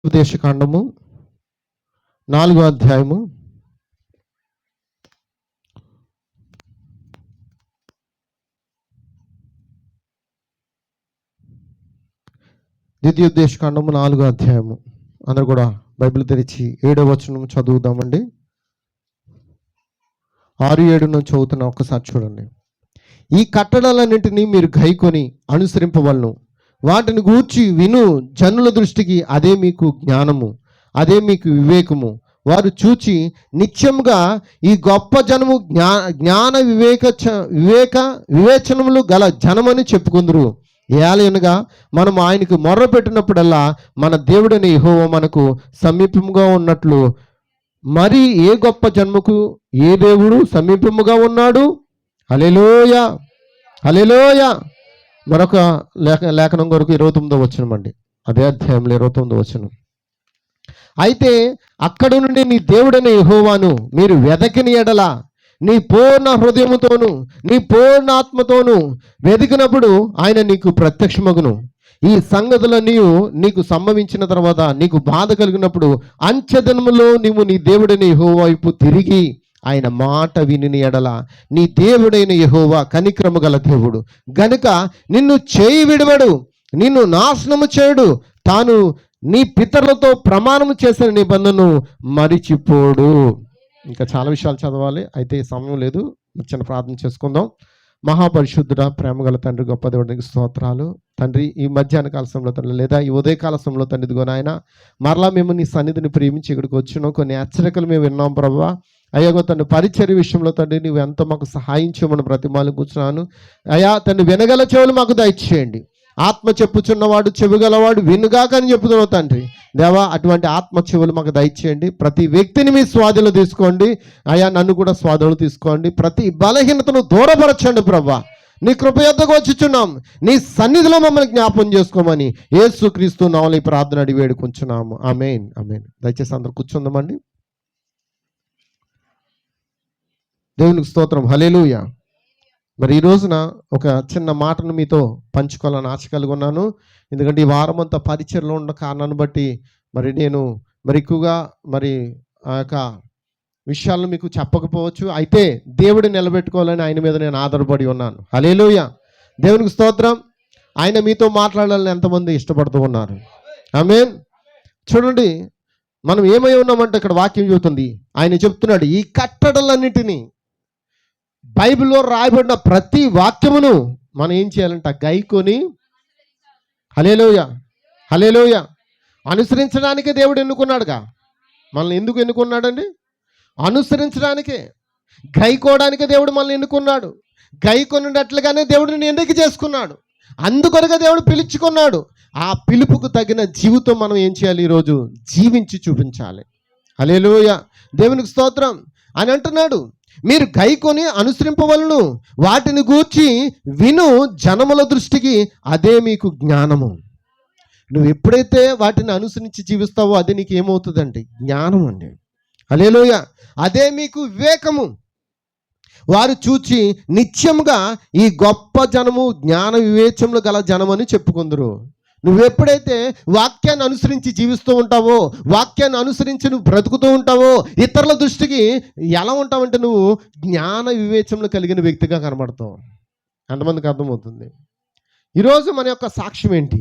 ఉపదేశకాండము 4వ అధ్యాయము 4వ అధ్యాయము. అందరూ కూడా బైబిల్ తెరిచి 7వ వచనం చదువుదామండి. 6-7 నుంచి చదువుతున్నా, ఒక్కసారి చూడండి. ఈ కట్టడలన్నింటినీ మీరు గైకొని అనుసరింపవలను. వాటిని గూర్చి విను జనుల దృష్టికి అదే మీకు జ్ఞానము, అదే మీకు వివేకము. వారు చూచి నిత్యముగా ఈ గొప్ప జనము జ్ఞాన వివేచనములు గల జనమని చెప్పుకుందరు. ఏలయనగా మనం ఆయనకు మొర్ర పెట్టినప్పుడల్లా మన దేవుడని యెహోవా మనకు సమీపముగా ఉన్నట్లు మరి ఏ గొప్ప జన్మకు ఏ దేవుడు సమీపముగా ఉన్నాడు? హల్లెలూయా, హల్లెలూయా. మరొక లేఖనం కొరకు 29వ వచనం అండి, అదే అధ్యాయంలో 29వ వచనం. అయితే అక్కడ నుండి నీ దేవుడైన యెహోవాను మీరు వెదకిన ఎడల నీ పూర్ణ హృదయముతోను నీ పూర్ణ ఆత్మతోను వెదికినప్పుడు ఆయన నీకు ప్రత్యక్షమగును. ఈ సంగతులన్నీ నీకు సంభవించిన తర్వాత నీకు బాధ కలిగినప్పుడు అంచెదినములో నీవు నీ దేవుడైన యెహోవా వైపు తిరిగి ఆయన మాట విని ఎడల నీ దేవుడైన యెహోవా కనిక్రమ గల దేవుడు గనుక నిన్ను చేయి విడవడు, నిన్ను నాశనము చేయడు. తాను నీ పితరులతో ప్రమాణము చేసిన నిబంధనను మరిచిపోడు. ఇంకా చాలా విషయాలు చదవాలి, అయితే సమయం లేదు. చిన్న ప్రార్థన చేసుకుందాం. మహాపరిశుద్ధుడ, ప్రేమగల తండ్రి, గొప్ప దేవుడికి స్తోత్రాలు తండ్రి. ఈ మధ్యాహ్న కాల సమయంలో తండ్రి, లేదా ఈ ఉదయకాల సమయంలో తండ్రి, ఇదిగో నాయన మరలా మేము నీ సన్నిధిని ప్రేమించి ఇక్కడికి వచ్చినాం. కొన్ని హెచ్చరికలు మేము విన్నాం ప్రభువా. అయ్యాగో తండ్రి, పరిచర్య విషయంలో తండ్రి నువ్వు ఎంతో మాకు సహాయం చేయమని బ్రతిమాలు కూర్చున్నాను. అయ్యా తండ్రి, వినగల చెవులు మాకు దయచేయండి. ఆత్మ చెప్పుచున్నవాడు చెవిగలవాడు వినుగాక అని చెప్పుతున్నావు తండ్రి. దేవా, అటువంటి ఆత్మ చెవులు మాకు దయచేయండి. ప్రతి వ్యక్తిని మీ స్వాధీనంలో తీసుకోండి. అయ్యా, నన్ను కూడా స్వాధీనంలో తీసుకోండి. ప్రతి బలహీనతను దూరపరచండి ప్రభా. నీ కృప యొద్దకు వచ్చుచున్నాం. నీ సన్నిధిలో మమ్మల్ని జ్ఞాపం చేసుకోమని యేసుక్రీస్తు నామములో ఈ ప్రార్థన అడిగి వేడుకుంటున్నాము. ఆమేన్, ఆమేన్. దయచేసి అందరూ కూర్చుందామండి. దేవునికి స్తోత్రం, హల్లెలూయా. మరి ఈ రోజున ఒక చిన్న మాటను మీతో పంచుకోవాలని ఆశ కలిగి ఉన్నాను. ఎందుకంటే ఈ వారం అంతా పరిచయలో ఉన్న కారణాన్ని బట్టి నేను ఎక్కువగా ఆ యొక్క విషయాలను మీకు చెప్పకపోవచ్చు. అయితే దేవుడు నిలబెట్టుకోవాలని ఆయన మీద నేను ఆధారపడి ఉన్నాను. హల్లెలూయా, దేవునికి స్తోత్రం. ఆయన మీతో మాట్లాడాలని ఎంతమంది ఇష్టపడుతూ ఉన్నారు? ఆమేన్. చూడండి, మనం ఏమై ఉన్నామంటే ఇక్కడ వాక్యం చెబుతుంది. ఆయన చెప్తున్నాడు, ఈ కట్టడలన్నిటినీ, బైబిల్లో రాయబడిన ప్రతి వాక్యమును మనం ఏం చేయాలంట? గైకొని, హల్లెలూయా, హల్లెలూయా, అనుసరించడానికే దేవుడు ఎన్నుకున్నాడుగా. మనల్ని ఎందుకు ఎన్నుకున్నాడండి? అనుసరించడానికే, గైకోవడానికే దేవుడు మనల్ని ఎన్నుకున్నాడు. గైకొన్నట్లుగానే దేవుడు నిన్ను ఎన్నిక చేసుకున్నాడు. అందుకొరగా దేవుడు పిలుచుకున్నాడు. ఆ పిలుపుకు తగిన జీవితం మనం ఏం చేయాలి? ఈరోజు జీవించి చూపించాలి. హల్లెలూయా, దేవునికి స్తోత్రం. అని అంటున్నాడు, మీరు గైకొని అనుసరింపవలను. వాటిని గూర్చి విను జనముల దృష్టికి అదే మీకు జ్ఞానము. నువ్వు ఎప్పుడైతే వాటిని అనుసరించి జీవిస్తావో అది నీకు ఏమవుతుందండి? జ్ఞానం అండి. హల్లెలూయా, అదే మీకు వివేకము. వారు చూచి నిత్యముగా ఈ గొప్ప జనము జ్ఞాన వివేచములు గల జనమని చెప్పుకుందరు. నువ్వు ఎప్పుడైతే వాక్యాన్ని అనుసరించి జీవిస్తూ ఉంటావో, వాక్యాన్ని అనుసరించి నువ్వు బ్రతుకుతూ ఉంటావో, ఇతరుల దృష్టికి ఎలా ఉంటావంటే నువ్వు జ్ఞాన వివేచనలు కలిగిన వ్యక్తిగా కనబడతావు. ఎంతమందికి అర్థమవుతుంది? ఈరోజు మన యొక్క సాక్ష్యం ఏంటి?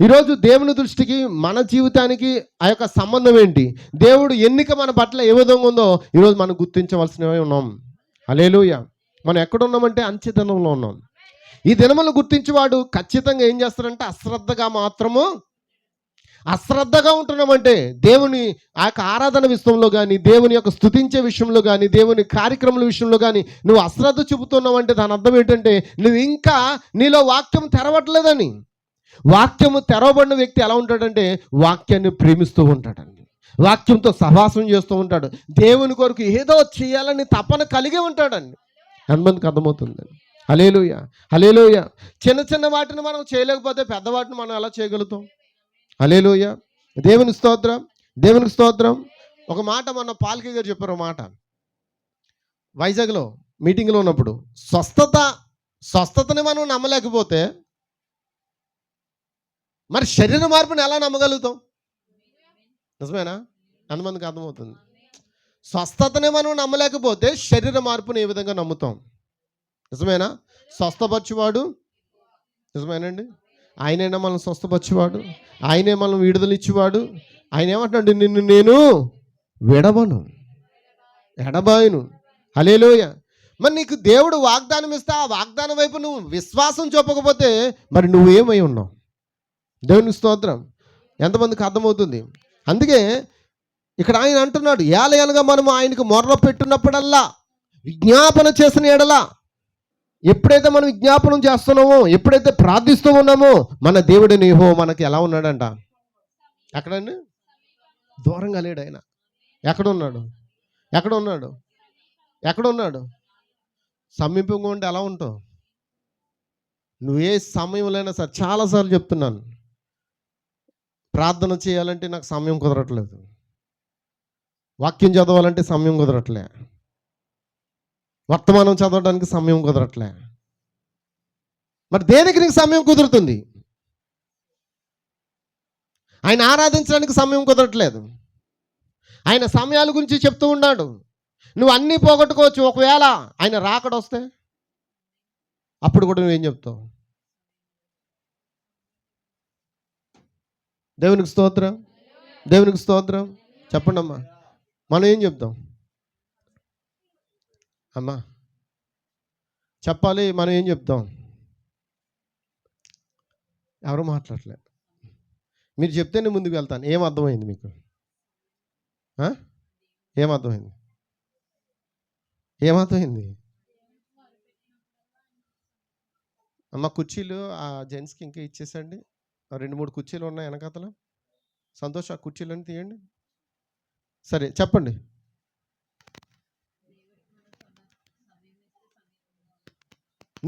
ఈరోజు దేవుని దృష్టికి మన జీవితానికి ఆ యొక్క సంబంధం ఏంటి? దేవుడు ఎన్నిక మన పట్ల ఏ విధంగా ఉందో ఈరోజు మనం గుర్తించవలసినవి ఉన్నాం. హల్లెలూయా. మనం ఎక్కడున్నామంటే అంచెతనంలో ఉన్నాం. ఈ దినములను గుర్తించేవాడు ఖచ్చితంగా ఏం చేస్తాడంటే అశ్రద్ధగా ఉంటున్నామంటే దేవుని ఆ యొక్క ఆరాధన విషయంలో కానీ, దేవుని యొక్క స్తుతించే విషయంలో కానీ, దేవుని కార్యక్రమాల విషయంలో కానీ నువ్వు అశ్రద్ధ చూపుతున్నావంటే దాని అర్థం ఏంటంటే నువ్వు ఇంకా నీలో వాక్యం తెరవట్లేదని. వాక్యము తెరవబడిన వ్యక్తి ఎలా ఉంటాడంటే వాక్యాన్ని ప్రేమిస్తూ ఉంటాడండి. వాక్యంతో సహవాసం చేస్తూ ఉంటాడు. దేవుని కొరకు ఏదో చేయాలని తపన కలిగి ఉంటాడండి. ఎంతమందికి అర్థమవుతుందండి? హల్లెలూయా, హల్లెలూయా. చిన్న చిన్న వాటిని మనం చేయలేకపోతే పెద్ద వాటిని మనం ఎలా చేయగలుగుతాం? హల్లెలూయా, దేవుని స్తోత్రం, దేవునికి స్తోత్రం. ఒక మాట మొన్న పాల్కే గారు చెప్పారు. ఒక మాట వైజాగ్లో మీటింగ్లో ఉన్నప్పుడు, స్వస్థతని మనం నమ్మలేకపోతే మరి శరీర మార్పుని ఎలా నమ్మగలుగుతాం? నిజమేనా? ఎంతమందికి అర్థమవుతుంది? స్వస్థతనే మనం నమ్మలేకపోతే శరీర మార్పుని ఏ విధంగా నమ్ముతాం? నిజమేనా? స్వస్థపరచువాడు నిజమేనండి. ఆయనైనా మనం స్వస్థపరచువాడు, ఆయనే మనం విడుదలిచ్చేవాడు. ఆయన ఏమంటున్నాడు? నిన్ను నేను విడవను, ఎడబాయను. హల్లెలూయ. మరి నీకు దేవుడు వాగ్దానం ఇస్తే ఆ వాగ్దానం వైపు నువ్వు విశ్వాసం చూపకపోతే మరి నువ్వేమై ఉన్నావు? దేవునికి స్తోత్రం. ఎంతమందికి అర్థమవుతుంది? అందుకే ఇక్కడ ఆయన అంటున్నాడు, ఏలయనగా మనము ఆయనకు మొర్ర పెట్టున్నప్పుడల్లా, విజ్ఞాపన చేసిన ఎడల, ఎప్పుడైతే మనం విజ్ఞాపనం చేస్తున్నామో, ఎప్పుడైతే ప్రార్థిస్తూ ఉన్నామో, మన దేవుడిని యెహోవా మనకి ఎలా ఉన్నాడంట? ఎక్కడండి? దూరంగా లేడు ఆయన. ఎక్కడున్నాడు? ఎక్కడున్నాడు? ఎక్కడున్నాడు? సమీపంగా ఉంటే ఎలా ఉంటావు? నువ్వు ఏ సమయంలోనైనా సరే, చాలాసార్లు చెప్తున్నాను, ప్రార్థన చేయాలంటే నాకు సమయం కుదరట్లేదు, వాక్యం చదవాలంటే సమయం కుదరట్లే, వర్తమానం చదవడానికి సమయం కుదరట్లే. మరి దేనికి నీకు సమయం కుదురుతుంది? ఆయన ఆరాధించడానికి సమయం కుదరట్లేదు. ఆయన సమయాల గురించి చెప్తూ ఉన్నాడు. నువ్వు అన్నీ పోగొట్టుకోవచ్చు, ఒకవేళ ఆయన రాకడొస్తే అప్పుడు కూడా నువ్వేం చెప్తావు? దేవునికి స్తోత్రం, దేవునికి స్తోత్రం. చెప్పండి అమ్మా, మనం ఏం చెప్తాం? అమ్మా చెప్పాలి, మనం ఏం చెప్తాం? ఎవరు మాట్లాడలే. మీరు చెప్తేనే ముందుకు వెళ్తాను. ఏం అర్థమైంది మీకు? ఏమర్థమైంది? ఏమర్థమైంది? అమ్మ కుర్చీలు ఆ జెంట్స్కి ఇంకా ఇచ్చేసండి. 2-3 కుర్చీలు ఉన్నాయి వెనకాతల. సంతోష్, ఆ కుర్చీలన్నీ తీయండి. సరే చెప్పండి.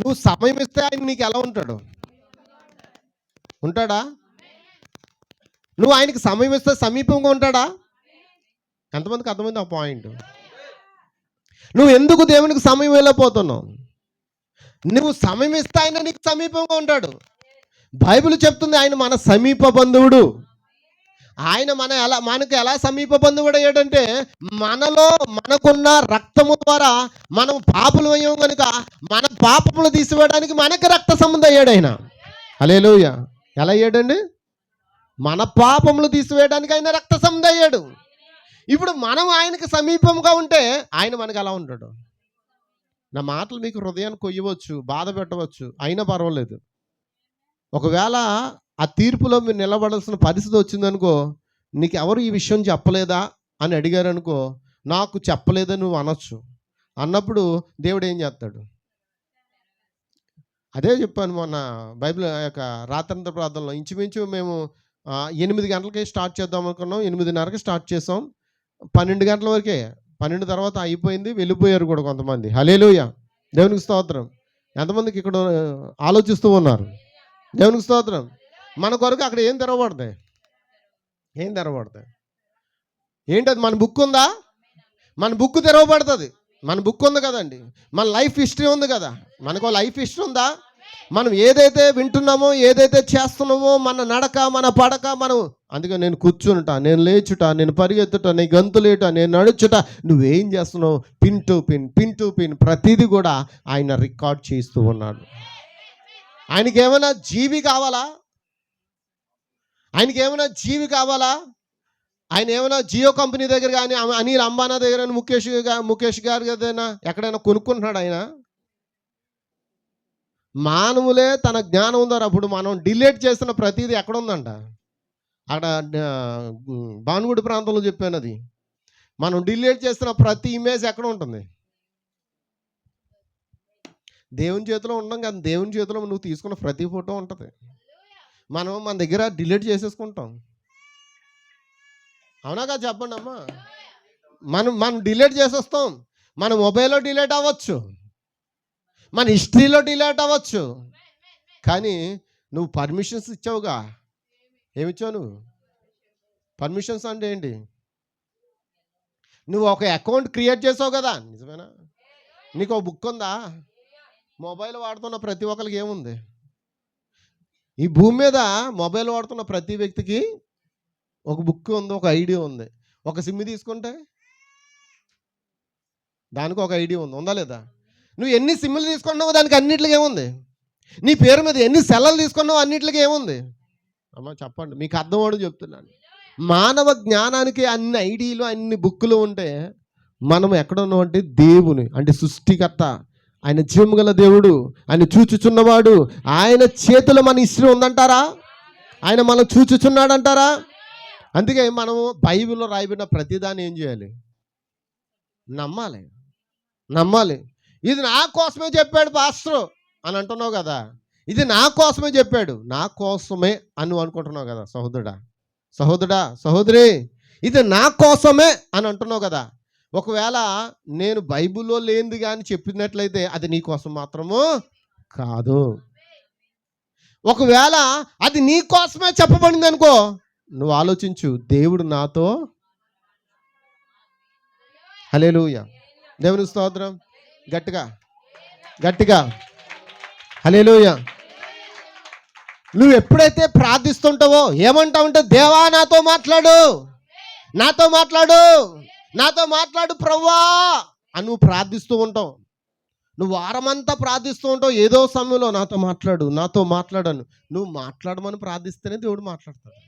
నువ్వు సమయం ఇస్తే ఆయన నీకు ఎలా ఉంటాడు? ఉంటాడా? నువ్వు ఆయనకి సమయం ఇస్తే సమీపంగా ఉంటాడా? ఎంతమందికి అర్థమైంది ఆ పాయింట్? నువ్వు ఎందుకు దేవునికి సమయం వెళ్ళిపోతున్నావు? నువ్వు సమయం ఇస్తే ఆయన నీకు సమీపంగా ఉంటాడు. బైబిల్ చెప్తుంది ఆయన మన సమీప బంధువుడు. ఆయన మనకు ఎలా సమీప బంధువుడు అయ్యాడంటే, మనలో మనకున్న రక్తము ద్వారా మనం పాపులు అయ్యాం కనుక మన పాపములు తీసివేయడానికి మనకి రక్త సంబంధం అయ్యాడు ఆయన. హల్లెలూయ. ఎలా అయ్యాడండి? మన పాపములు తీసివేయడానికి ఆయన రక్త సంబంధం అయ్యాడు. ఇప్పుడు మనం ఆయనకి సమీపంగా ఉంటే ఆయన మనకు ఎలా ఉంటాడు? నా మాటలు మీకు హృదయాన్ని కొయ్యవచ్చు, బాధ పెట్టవచ్చు, అయినా పర్వాలేదు. ఒకవేళ ఆ తీర్పులో మీరు నిలబడాల్సిన పరిస్థితి వచ్చిందనుకో, నీకు ఎవరు ఈ విషయం చెప్పలేదా అని అడిగారనుకో, నాకు చెప్పలేదని నువ్వు అనొచ్చు. అన్నప్పుడు దేవుడు ఏం చేస్తాడు? అదే చెప్పాను మొన్న బైబిల్ యొక్క రాత్రంత ప్రార్థనలో. ఇంచుమించు మేము 8 గంటలకి స్టార్ట్ చేద్దాం అనుకున్నాం. 8:30కి స్టార్ట్ చేసాం. 12 గంటల వరకే. 12 తర్వాత అయిపోయింది, వెళ్ళిపోయారు కూడా కొంతమంది. హల్లెలూయా. దేవునికి స్తోత్రం. ఎంతమందికి ఇక్కడ ఆలోచిస్తూ ఉన్నారు? దేవునికి స్తోత్రం. మన కొరకు అక్కడ ఏం తెరవబడతాయి? ఏం తెరవబడతాయి? ఏంటది? మన బుక్ ఉందా? మన బుక్ తెరవబడుతుంది. మన బుక్ ఉంది కదండి. మన లైఫ్ హిస్టరీ ఉంది కదా. మనకు లైఫ్ హిస్టరీ ఉందా? మనం ఏదైతే వింటున్నామో, ఏదైతే చేస్తున్నామో, మన నడక, మన పడక, మనం అందుకే నేను కూర్చుంటా, నేను లేచుట, నేను పరిగెత్తుట, నేను గంతులేట, నేను నడుచుట, నువ్వేం చేస్తున్నావు? పిన్ టు పిన్ ప్రతిదీ కూడా ఆయన రికార్డ్ చేస్తూ ఉన్నాడు. ఆయనకి ఏమైనా జీవి కావాలా? ఆయనకి ఏమైనా జీవి కావాలా? ఆయన ఏమైనా జియో కంపెనీ దగ్గర కానీ, అనిల్ అంబానా దగ్గర, ముఖేష్ గారి దగ్గర ఎక్కడైనా కొనుక్కుంటున్నాడు ఆయన? మానవులే తన జ్ఞానం ద్వారా అప్పుడు మనం డిలీట్ చేసిన ప్రతిదీ ఎక్కడ ఉందంట? అక్కడ భానుగుడి ప్రాంతంలో చెప్పాను. అది మనం డిలీట్ చేసిన ప్రతి ఇమేజ్ ఎక్కడ ఉంటుంది? దేవుని చేతిలో ఉండడం కాదు, దేవుని చేతిలో నువ్వు తీసుకున్న ప్రతి ఫోటో ఉంటుంది. మన దగ్గర డిలీట్ చేసేసుకుంటాం. అవునాగా చెప్పండి అమ్మా. మనం డిలీట్ చేసేస్తాం. మన మొబైల్లో డిలీట్ అవ్వచ్చు, మన హిస్టరీలో డిలీట్ అవ్వచ్చు. కానీ నువ్వు పర్మిషన్స్ ఇచ్చావుగా. ఏమిచ్చావు నువ్వు? పర్మిషన్స్ అంటే ఏంటి? నువ్వు ఒక అకౌంట్ క్రియేట్ చేసావు కదా. నిజమేనా? నీకు ఒక బుక్ ఉందా? మొబైల్ వాడుతున్న ప్రతి ఒక్కరికి ఏముంది? ఈ భూమి మీద మొబైల్ వాడుతున్న ప్రతి వ్యక్తికి ఒక బుక్ ఉంది, ఒక ఐడియా ఉంది. ఒక సిమ్ తీసుకుంటే దానికి ఒక ఐడియా ఉంది, ఉందా లేదా? నువ్వు ఎన్ని సిమ్లు తీసుకున్నావు దానికి అన్నిటికి ఏముంది? నీ పేరు మీద ఎన్ని సెలవులు తీసుకున్నావు అన్నిటికి ఏముంది? అమ్మ చెప్పండి, మీకు అర్థం అవడం చెప్తున్నాను. మానవ జ్ఞానానికి అన్ని ఐడియాలు అన్ని బుక్కులు ఉంటే మనం ఎక్కడ ఉన్నామంటే దేవుని అంటే సృష్టికర్త, ఆయన జీవము గల దేవుడు, ఆయన చూచుచున్నవాడు, ఆయన చేతిలో మన హిస్టరీ ఉందంటారా? ఆయన మనం చూచుచున్నాడు అంటారా? అందుకే మనము బైబిల్లో రాయబడిన ప్రతిదాన్ని ఏం చేయాలి? నమ్మాలి. నమ్మాలి. ఇది నా కోసమే చెప్పాడు పాస్టర్ అని అంటున్నావు కదా, ఇది నా కోసమే చెప్పాడు, నా కోసమే అని అనుకుంటున్నావు కదా సహోదరుడా, సహోదరుడా, సహోదరి, ఇది నా కోసమే అని అంటున్నావు కదా. ఒకవేళ నేను బైబిల్లో లేనిది కానీ చెప్పినట్లయితే అది నీ కోసం మాత్రము కాదు. ఒకవేళ అది నీ కోసమే చెప్పబడింది అనుకో, నువ్వు ఆలోచించు, దేవుడు నాతో. హల్లెలూయా, దేవుని స్తోత్రం. గట్టిగా గట్టిగా హల్లెలూయా. నువ్వు ఎప్పుడైతే ప్రార్థిస్తుంటావో ఏమంటావంటే, దేవా నాతో మాట్లాడు, నాతో మాట్లాడు, నాతో మాట్లాడు ప్రభువా అని నువ్వు ప్రార్థిస్తూ ఉంటావు. నువ్వు వారమంతా ప్రార్థిస్తూ ఉంటావు, ఏదో సమయంలో నాతో మాట్లాడు, నాతో మాట్లాడను. నువ్వు మాట్లాడమని ప్రార్థిస్తేనే దేవుడు మాట్లాడతాడు.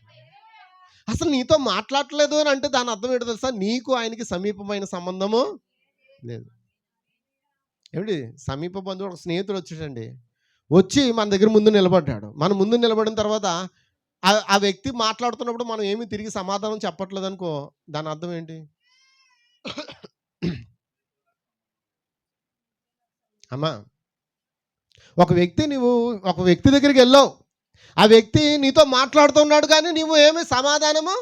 అసలు నీతో మాట్లాడలేదు అని అంటే దాని అర్థం ఏంటో తెలుసా? నీకు ఆయనకి సమీపమైన సంబంధము లేదు. ఏమిటి? సమీప బంధువు ఒక స్నేహితుడు వచ్చాడండి, వచ్చి మన దగ్గర ముందు నిలబడ్డాడు. మన ముందు నిలబడిన తర్వాత ఆ వ్యక్తి మాట్లాడుతున్నప్పుడు మనం ఏమీ తిరిగి సమాధానం చెప్పట్లేదు అనుకో, దాని అర్థం ఏంటి? అమ్మా, ఒక వ్యక్తి దగ్గరికి వెళ్ళావు, ఆ వ్యక్తి నీతో మాట్లాడుతున్నాడు కానీ నీవు ఏమీ సమాధానము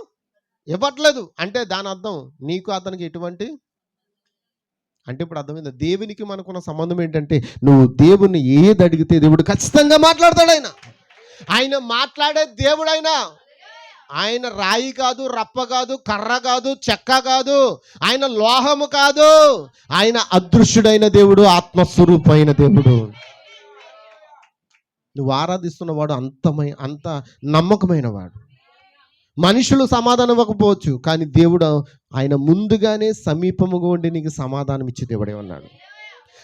ఇవ్వట్లేదు అంటే దాని అర్థం నీకు అతనికి ఎటువంటి అంటే ఇప్పుడు అర్థమైంది. దేవునికి మనకున్న సంబంధం ఏంటంటే, నువ్వు దేవుణ్ణి ఏది అడిగితే దేవుడు ఖచ్చితంగా మాట్లాడతాడు. ఆయన మాట్లాడే దేవుడైనా, ఆయన రాయి కాదు, రప్ప కాదు, కర్ర కాదు, చెక్క కాదు, ఆయన లోహము కాదు, ఆయన అదృశ్యుడైన దేవుడు, ఆత్మస్వరూపమైన దేవుడు. నువ్వు ఆరాధిస్తున్న వాడు అంత నమ్మకమైన వాడు. మనుషులు సమాధానం ఇవ్వకపోవచ్చు, కానీ దేవుడు ఆయన ముందుగానే సమీపముగా ఉండి నీకు సమాధానం ఇచ్చే దేవుడే ఉన్నాడు.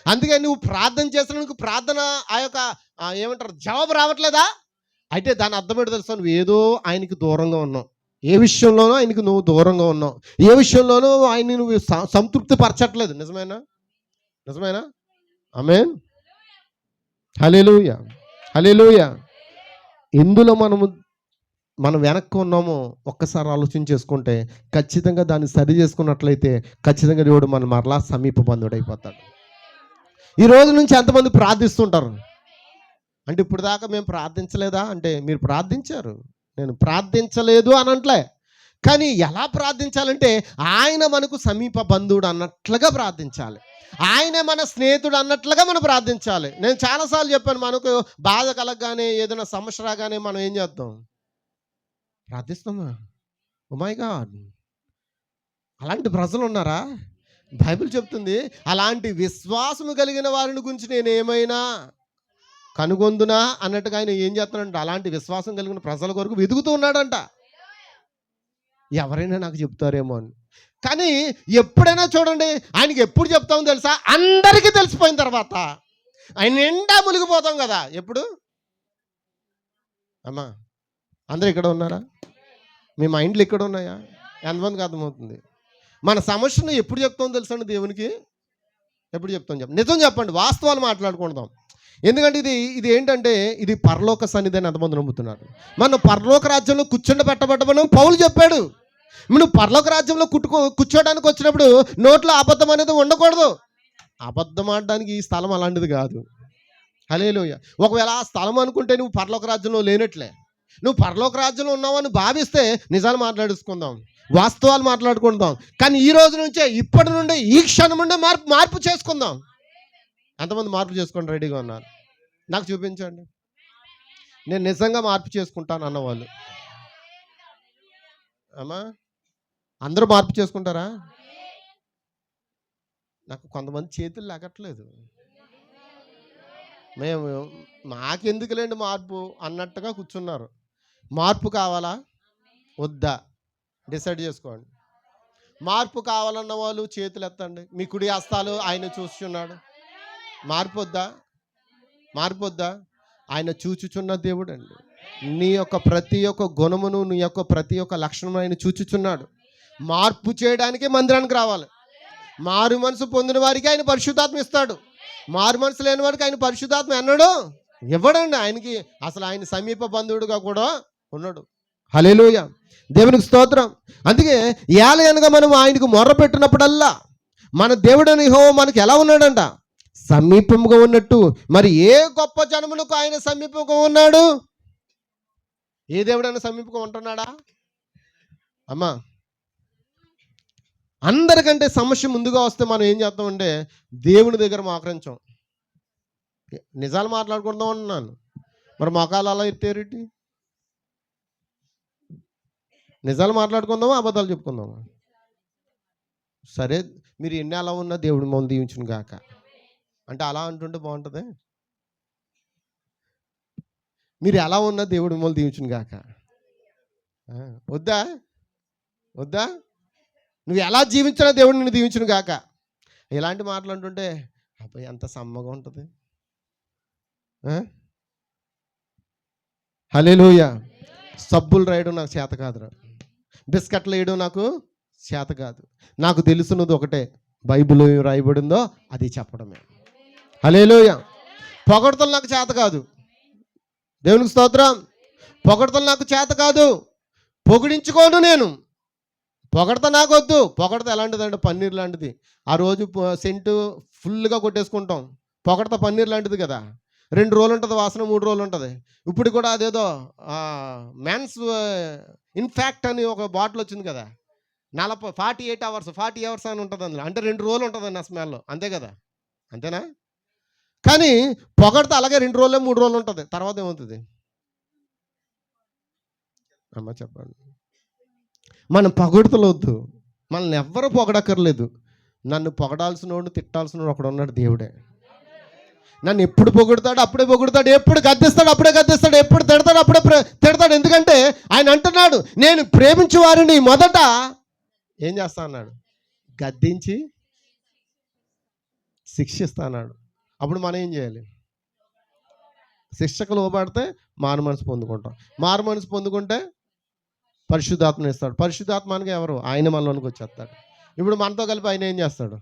అందుకే నువ్వు ప్రార్థన చేసినందుకు ప్రార్థన ఆ యొక్క ఏమంటారు జవాబు రావట్లేదా? అయితే దాని అర్థం ఏంటో తెలుసా? నువ్వు ఏదో ఆయనకి దూరంగా ఉన్నావు. ఏ విషయంలోనో ఆయనకి నువ్వు దూరంగా ఉన్నావు. ఏ విషయంలోనో ఆయన్ని నువ్వు సంతృప్తి పరచట్లేదు. నిజమేనా? నిజమేనా? ఆమేన్. హల్లెలూయా, హల్లెలూయా. ఇందులో మనం వెనక్కి ఉన్నామో ఒక్కసారి ఆలోచన చేసుకుంటే ఖచ్చితంగా దాన్ని సరి చేసుకున్నట్లయితే ఖచ్చితంగా దేవుడు మనం మరలా సమీప బంధువుడు అయిపోతాడు. ఈ రోజు నుంచి ఎంతమంది ప్రార్థిస్తుంటారు అంటే, ఇప్పుడు దాకా మేము ప్రార్థించలేదా అంటే, మీరు ప్రార్థించారు, నేను ప్రార్థించలేదు అనంట్లే. కానీ ఎలా ప్రార్థించాలంటే, ఆయన మనకు సమీప బంధువుడు అన్నట్లుగా ప్రార్థించాలి, ఆయనే మన స్నేహితుడు అన్నట్లుగా మనం ప్రార్థించాలి. నేను చాలాసార్లు చెప్పాను, మనకు బాధ కలగగానే ఏదైనా సమస్య రాగానే మనం ఏం చేద్దాం? ప్రార్థిస్తామా? ఓ మై గాడ్, అలాంటి ప్రజలు ఉన్నారా? బైబిల్ చెప్తుంది, అలాంటి విశ్వాసము కలిగిన వారిని గురించి నేను ఏమైనా కనుగొందునా అన్నట్టుగా ఆయన ఏం చేస్తున్నాడంట, అలాంటి విశ్వాసం కలిగిన ప్రజల కొరకు వెతుకుతూ ఉన్నాడంట. ఎవరైనా నాకు చెప్తారేమో అని. కానీ ఎప్పుడైనా చూడండి, ఆయనకి ఎప్పుడు చెప్తామో తెలుసా? అందరికీ తెలిసిపోయిన తర్వాత. ఆయన నిండా మునిగిపోతాం కదా. ఎప్పుడు? అమ్మా, అందరూ ఇక్కడ ఉన్నారా? మీ మైండ్లు ఇక్కడ ఉన్నాయా? ఎంతమందికి అర్థమవుతుంది? మన సమస్యను ఎప్పుడు చెప్తామో తెలుసండి దేవునికి? ఎప్పుడు చెప్తాం? నిజం చెప్పండి, వాస్తవాలు మాట్లాడుకుందాం. ఎందుకంటే ఇది ఏంటంటే, ఇది పరలోక సన్నిధి అని ఎంతమంది నమ్ముతున్నారు? మనం పరలోక రాజ్యంలో కూర్చోబెట్టబడ్డమని పౌలు చెప్పాడు. నువ్వు పరలోక రాజ్యంలో కూర్చోడానికి వచ్చినప్పుడు నోట్లో అబద్ధం అనేది ఉండకూడదు. అబద్ధం ఆడడానికి ఈ స్థలం అలాంటిది కాదు. హల్లెలూయా. ఒకవేళ ఆ స్థలం అనుకుంటే నువ్వు పరలోక రాజ్యంలో లేనట్లే. నువ్వు పరలోక రాజ్యంలో ఉన్నావని భావిస్తే నిజాలు మాట్లాడుకుందాం, వాస్తవాలు మాట్లాడుకుందాం. కానీ ఈ రోజు నుంచే, ఇప్పటి నుండి, ఈ క్షణం నుండి మార్పు చేసుకుందాం. ఎంతమంది మార్పు చేసుకొని రెడీగా ఉన్నారు? నాకు చూపించండి. నేను నిజంగా మార్పు చేసుకుంటాను అన్నవాళ్ళు. అమ్మా, అందరూ మార్పు చేసుకుంటారా? నాకు కొంతమంది చేతులు లాగట్లేదు. మాకెందుకులేండి మార్పు అన్నట్టుగా కూర్చున్నారు. మార్పు కావాలా వద్దా? డిసైడ్ చేసుకోండి. మార్పు కావాలన్న వాళ్ళు చేతులు ఎత్తండి. మీ కుడి హస్తాలు ఆయన చూస్తున్నాడు. మార్పొద్దా? మార్పొద్దా? ఆయన చూచుచున్న దేవుడు అండి. నీ యొక్క ప్రతి ఒక్క గుణమును, నీ యొక్క ప్రతి ఒక్క లక్షణము ఆయన చూచుచున్నాడు. మార్పు చేయడానికి మందిరానికి రావాలి. మారు మనసు పొందిన వారికి ఆయన పరిశుద్ధాత్మ ఇస్తాడు. మారు మనసు లేని వారికి ఆయన పరిశుద్ధాత్మ ఎన్నడు ఇవ్వడండి. ఆయనకి అసలు ఆయన సమీప బంధువుడుగా కూడా ఉన్నాడు. హల్లెలూయా, దేవునికి స్తోత్రం. అందుకే ఏలయనగా మనం ఆయనకు మొర్ర పెట్టినప్పుడల్లా మన దేవుడని యెహోవా మనకి ఎలా ఉన్నాడంట? సమీపంగా ఉన్నట్టు. మరి ఏ గొప్ప జనములకు ఆయన సమీపంగా ఉన్నాడు? ఏ దేవుడైనా సమీపంగా ఉంటున్నాడా అమ్మా? అందరికంటే సమస్య ముందుగా వస్తే మనం ఏం చేస్తామంటే దేవుని దగ్గర మోకరించాం. నిజాలు మాట్లాడుకుందాం అన్నాను, మరి మొఖాలు అలా ఎత్తేరేటి? నిజాలు మాట్లాడుకుందామా, అబద్ధాలు చెప్పుకుందామా? సరే, మీరు ఎన్ని అలా ఉన్నా దేవుడి మొదలు దీవించును గాక అంటే అలా అంటుంటే బాగుంటుంది. మీరు ఎలా ఉన్నా దేవుడి మొదలు దీవించును గాక వద్దా? వద్దా? నువ్వు ఎలా జీవించినా దేవుడు నిన్ను దీవించును గాక. ఇలాంటి మాటలు అంటుంటే అబ్బాయి ఎంత సమ్మగా ఉంటుంది. హల్లెలూయా. సబ్బులు రాయడం నాకు చేత కాదురా, బిస్కెట్లు వేయడం నాకు చేత కాదు. నాకు తెలుసున్నది ఒకటే, బైబిల్ ఏం రాయబడిందో అది చెప్పడమే. హల్లెలూయా. పొగడతలు నాకు చేత కాదు. దేవునికి స్తోత్రం. పొగడతలు నాకు చేత కాదు, పొగిడించుకోను నేను. పొగడత నాకు వద్దు. పొగడత ఎలాంటిదంటే పన్నీర్ లాంటిది. ఆ రోజు సెంటు ఫుల్గా కొట్టేసుకుంటాం. పొగడత పన్నీర్ లాంటిది కదా, 2 రోజులు ఉంటుంది వాసన, 3 రోజులు ఉంటుంది. ఇప్పుడు కూడా అదేదో మ్యాన్స్ ఇన్ఫాక్ట్ అని ఒక బాటిల్ వచ్చింది కదా, 48 అవర్స్ 40 అవర్స్ అని ఉంటుంది అందులో. అంటే 2 రోజులు ఉంటుంది నా స్మెల్, అంతే కదా, అంతేనా? కానీ పొగడత అలాగే 2 రోజులు 3 రోజులు ఉంటుంది. తర్వాత ఏమవుతుంది అమ్మ చెప్పండి. మనం పొగడతలు వద్దు, మనల్ని ఎవ్వరూ పొగడక్కర్లేదు. నన్ను పొగడాల్సినోడు తిట్టాల్సినోడు ఒకడు ఉన్నాడు, దేవుడే. నన్ను ఎప్పుడు పొగుడతాడు అప్పుడే పొగుడతాడు, ఎప్పుడు గద్దిస్తాడు అప్పుడే గద్దిస్తాడు, ఎప్పుడు తిడతాడు అప్పుడే తిడతాడు. ఎందుకంటే ఆయన అంటున్నాడు, నేను ప్రేమించే వారిని మొదట ఏం చేస్తా అన్నాడు? గద్దించి శిక్షిస్తా అన్నాడు. అప్పుడు మనం ఏం చేయాలి? శిక్షకు లోబడితే మారు మనసు పొందుకుంటాం. మారు మనసు పొందుకుంటే పరిశుద్ధాత్మని ఇస్తాడు. పరిశుద్ధాత్మానికి ఎవరు? ఆయన మనలోనికి వచ్చేస్తాడు. ఇప్పుడు మనతో కలిపి ఆయన ఏం చేస్తాడు?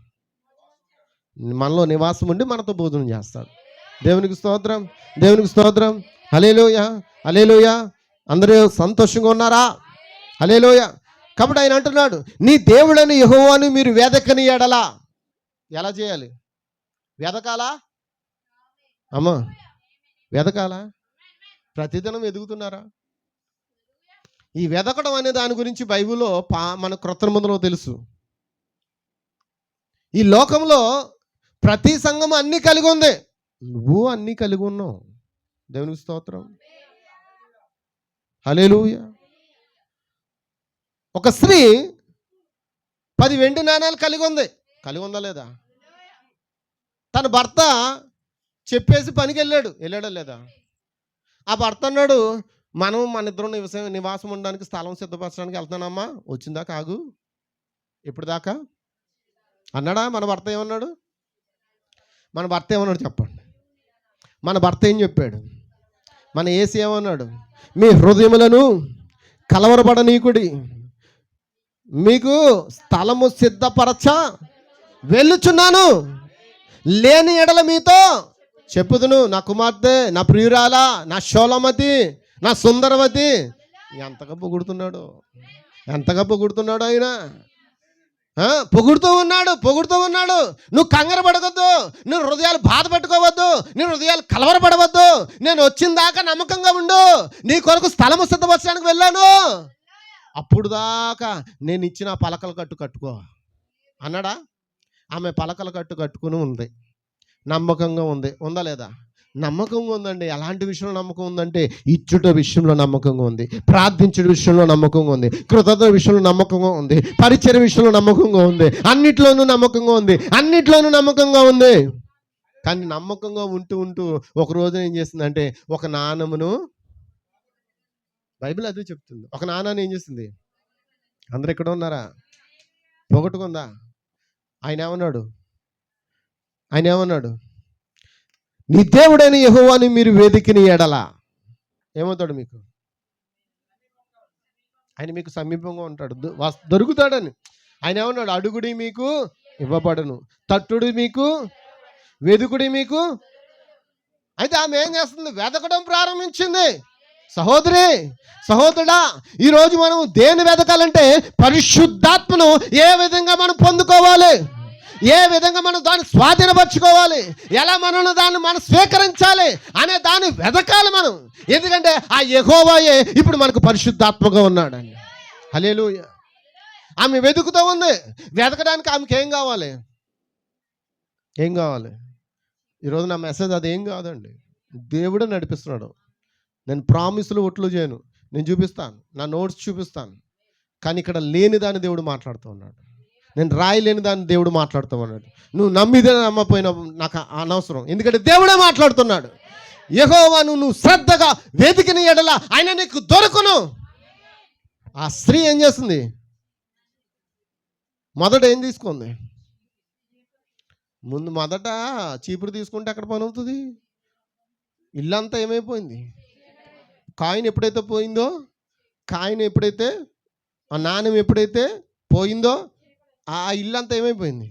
మనలో నివాసం ఉండి మనతో భోజనం చేస్తాడు. దేవునికి స్తోత్రం, దేవునికి స్తోత్రం. హల్లెలూయా, హల్లెలూయా. అందరూ సంతోషంగా ఉన్నారా? హల్లెలూయా. కాబట్టి ఆయన అంటున్నాడు, నీ దేవుడని యెహోవాను మీరు వెదకని ఎడల. ఎలా చేయాలి? వెదకాలా అమ్మా? వెదకాలా? ప్రతిదినం ఎదుగుతున్నారా? ఈ వెదకడం అనే దాని గురించి బైబిల్లో మన క్రొత్త నిబంధనలో తెలుసు. ఈ లోకంలో ప్రతి సంఘం అన్నీ కలిగి ఉంది, నువ్వు అన్నీ కలిగి ఉన్నావు. దేవునికి స్తోత్రం, హల్లెలూయా. ఒక స్త్రీ 10 వెండి నాణాలు కలిగి ఉంది. కలిగి ఉందా లేదా? తన భర్త చెప్పేసి పనికి వెళ్ళాడా లేదా? ఆ భర్త అన్నాడు, మన ఇద్దరం నివాసం ఉండడానికి స్థలం సిద్ధపరచడానికి వెళ్తున్నానమ్మా, వచ్చిందా కాగు, ఎప్పుడు దాకా అన్నాడా? మన భర్త ఏమన్నాడు? మన భర్త ఏమన్నాడు చెప్పండి? మన భర్త ఏం చెప్పాడు? మన యేసు ఏమన్నాడు? మీ హృదయములను కలవరపడనీకుడి, మీకు స్థలము సిద్ధపరచ వెళ్ళుచున్నాను, లేని ఎడల మీతో చెప్పుదును, నా కుమార్తె, నా ప్రియురాల, నా శోలమతి, నా సుందరవతి. ఎంతగా పొగుడుతున్నాడు, ఎంతగా పొగుడుతున్నాడు ఆయన. పొగుడుతూ ఉన్నాడు. నువ్వు కంగారు పడవద్దు, నువ్వు హృదయాలు బాధ పెట్టుకోవద్దు, నీ హృదయాలు కలవరపడవద్దు. నేను వచ్చిన దాకా నమ్మకంగా ఉండు, నీ కొరకు స్థలము సిద్ధపరచడానికి వెళ్ళాను, అప్పుడు దాకా నేను ఇచ్చిన పలకల కట్టుకో అన్నాడా? ఆమె పలకల కట్టుకుని ఉంది, నమ్మకంగా ఉంది. ఉందా లేదా? నమ్మకంగా ఉందండి. ఎలాంటి విషయంలో నమ్మకం ఉందంటే ఇచ్చుట విషయంలో నమ్మకంగా ఉంది, ప్రార్థించే విషయంలో నమ్మకంగా ఉంది, కృతజ్ఞత విషయంలో నమ్మకంగా ఉంది, పరిచర్య విషయంలో నమ్మకంగా ఉంది, అన్నిట్లోనూ నమ్మకంగా ఉంది. కానీ నమ్మకంగా ఉంటూ ఒక రోజున ఏం చేస్తుందంటే, ఒక నాణమును, బైబిల్ అదే చెప్తుంది, ఒక నాణాన్ని ఏం చేస్తుంది? అందరు ఇక్కడ ఉన్నారా? పోగొట్టుకుందా? ఆయన ఏమన్నాడు? ఆయన ఏమన్నాడు? నీ దేవుడైన యెహోవాని మీరు వెదికిన ఎడల ఏమవుతాడు మీకు? ఆయన మీకు సమీపంగా ఉంటాడు, దొరుకుతాడని. ఆయన ఏమన్నాడు? అడుగుడి మీకు ఇవ్వబడను, తట్టుడి మీకు, వెదుకుడి మీకు. అయితే ఆమె ఏం చేస్తుంది? వెతకడం ప్రారంభించింది. సహోదరి, సహోదరుడా, ఈరోజు మనం దేన్ని వెతకాలంటే పరిశుద్ధాత్మను ఏ విధంగా మనం పొందుకోవాలి, ఏ విధంగా మనం దాన్ని స్వాధీనపరచుకోవాలి, ఎలా దాన్ని మనం స్వీకరించాలి అనే దాన్ని వెతకాలి మనం. ఎందుకంటే ఆ యెహోవాయే ఇప్పుడు మనకు పరిశుద్ధాత్మగా ఉన్నాడండి. హల్లెలూయా. ఆమె వెతుకుతూ ఉంది. వెతకడానికి ఆమెకి ఏం కావాలి? ఏం కావాలి? ఈరోజు నా మెసేజ్ అదేం కాదండి. దేవుడే నడిపిస్తున్నాడు. నేను ప్రామిసులు ఒట్లు చేయను, నేను చూపిస్తాను, నా నోట్స్ చూపిస్తాను. కానీ ఇక్కడ లేని దాన్ని దేవుడు మాట్లాడుతూ ఉన్నాడు. నేను రాయలేని దాన్ని దేవుడు మాట్లాడుతూ ఉన్నాడు. నువ్వు నమ్మిదే నమ్మపోయినా నాకు అనవసరం, ఎందుకంటే దేవుడే మాట్లాడుతున్నాడు. యెహోవాను నువ్వు శ్రద్ధగా వెతికిన ఎడల ఆయన నీకు దొరకను. ఆ స్త్రీ ఏం చేస్తుంది? మొదట ఏం తీసుకుంది? మొదట చీపురు తీసుకుంటే ఎక్కడ పని అవుతుంది? ఇల్లంతా ఏమైపోయింది? కాయిన్ ఎప్పుడైతే పోయిందో, ఆ నాణ్యం ఎప్పుడైతే పోయిందో ఆ ఇల్లంతా ఏమైపోయింది?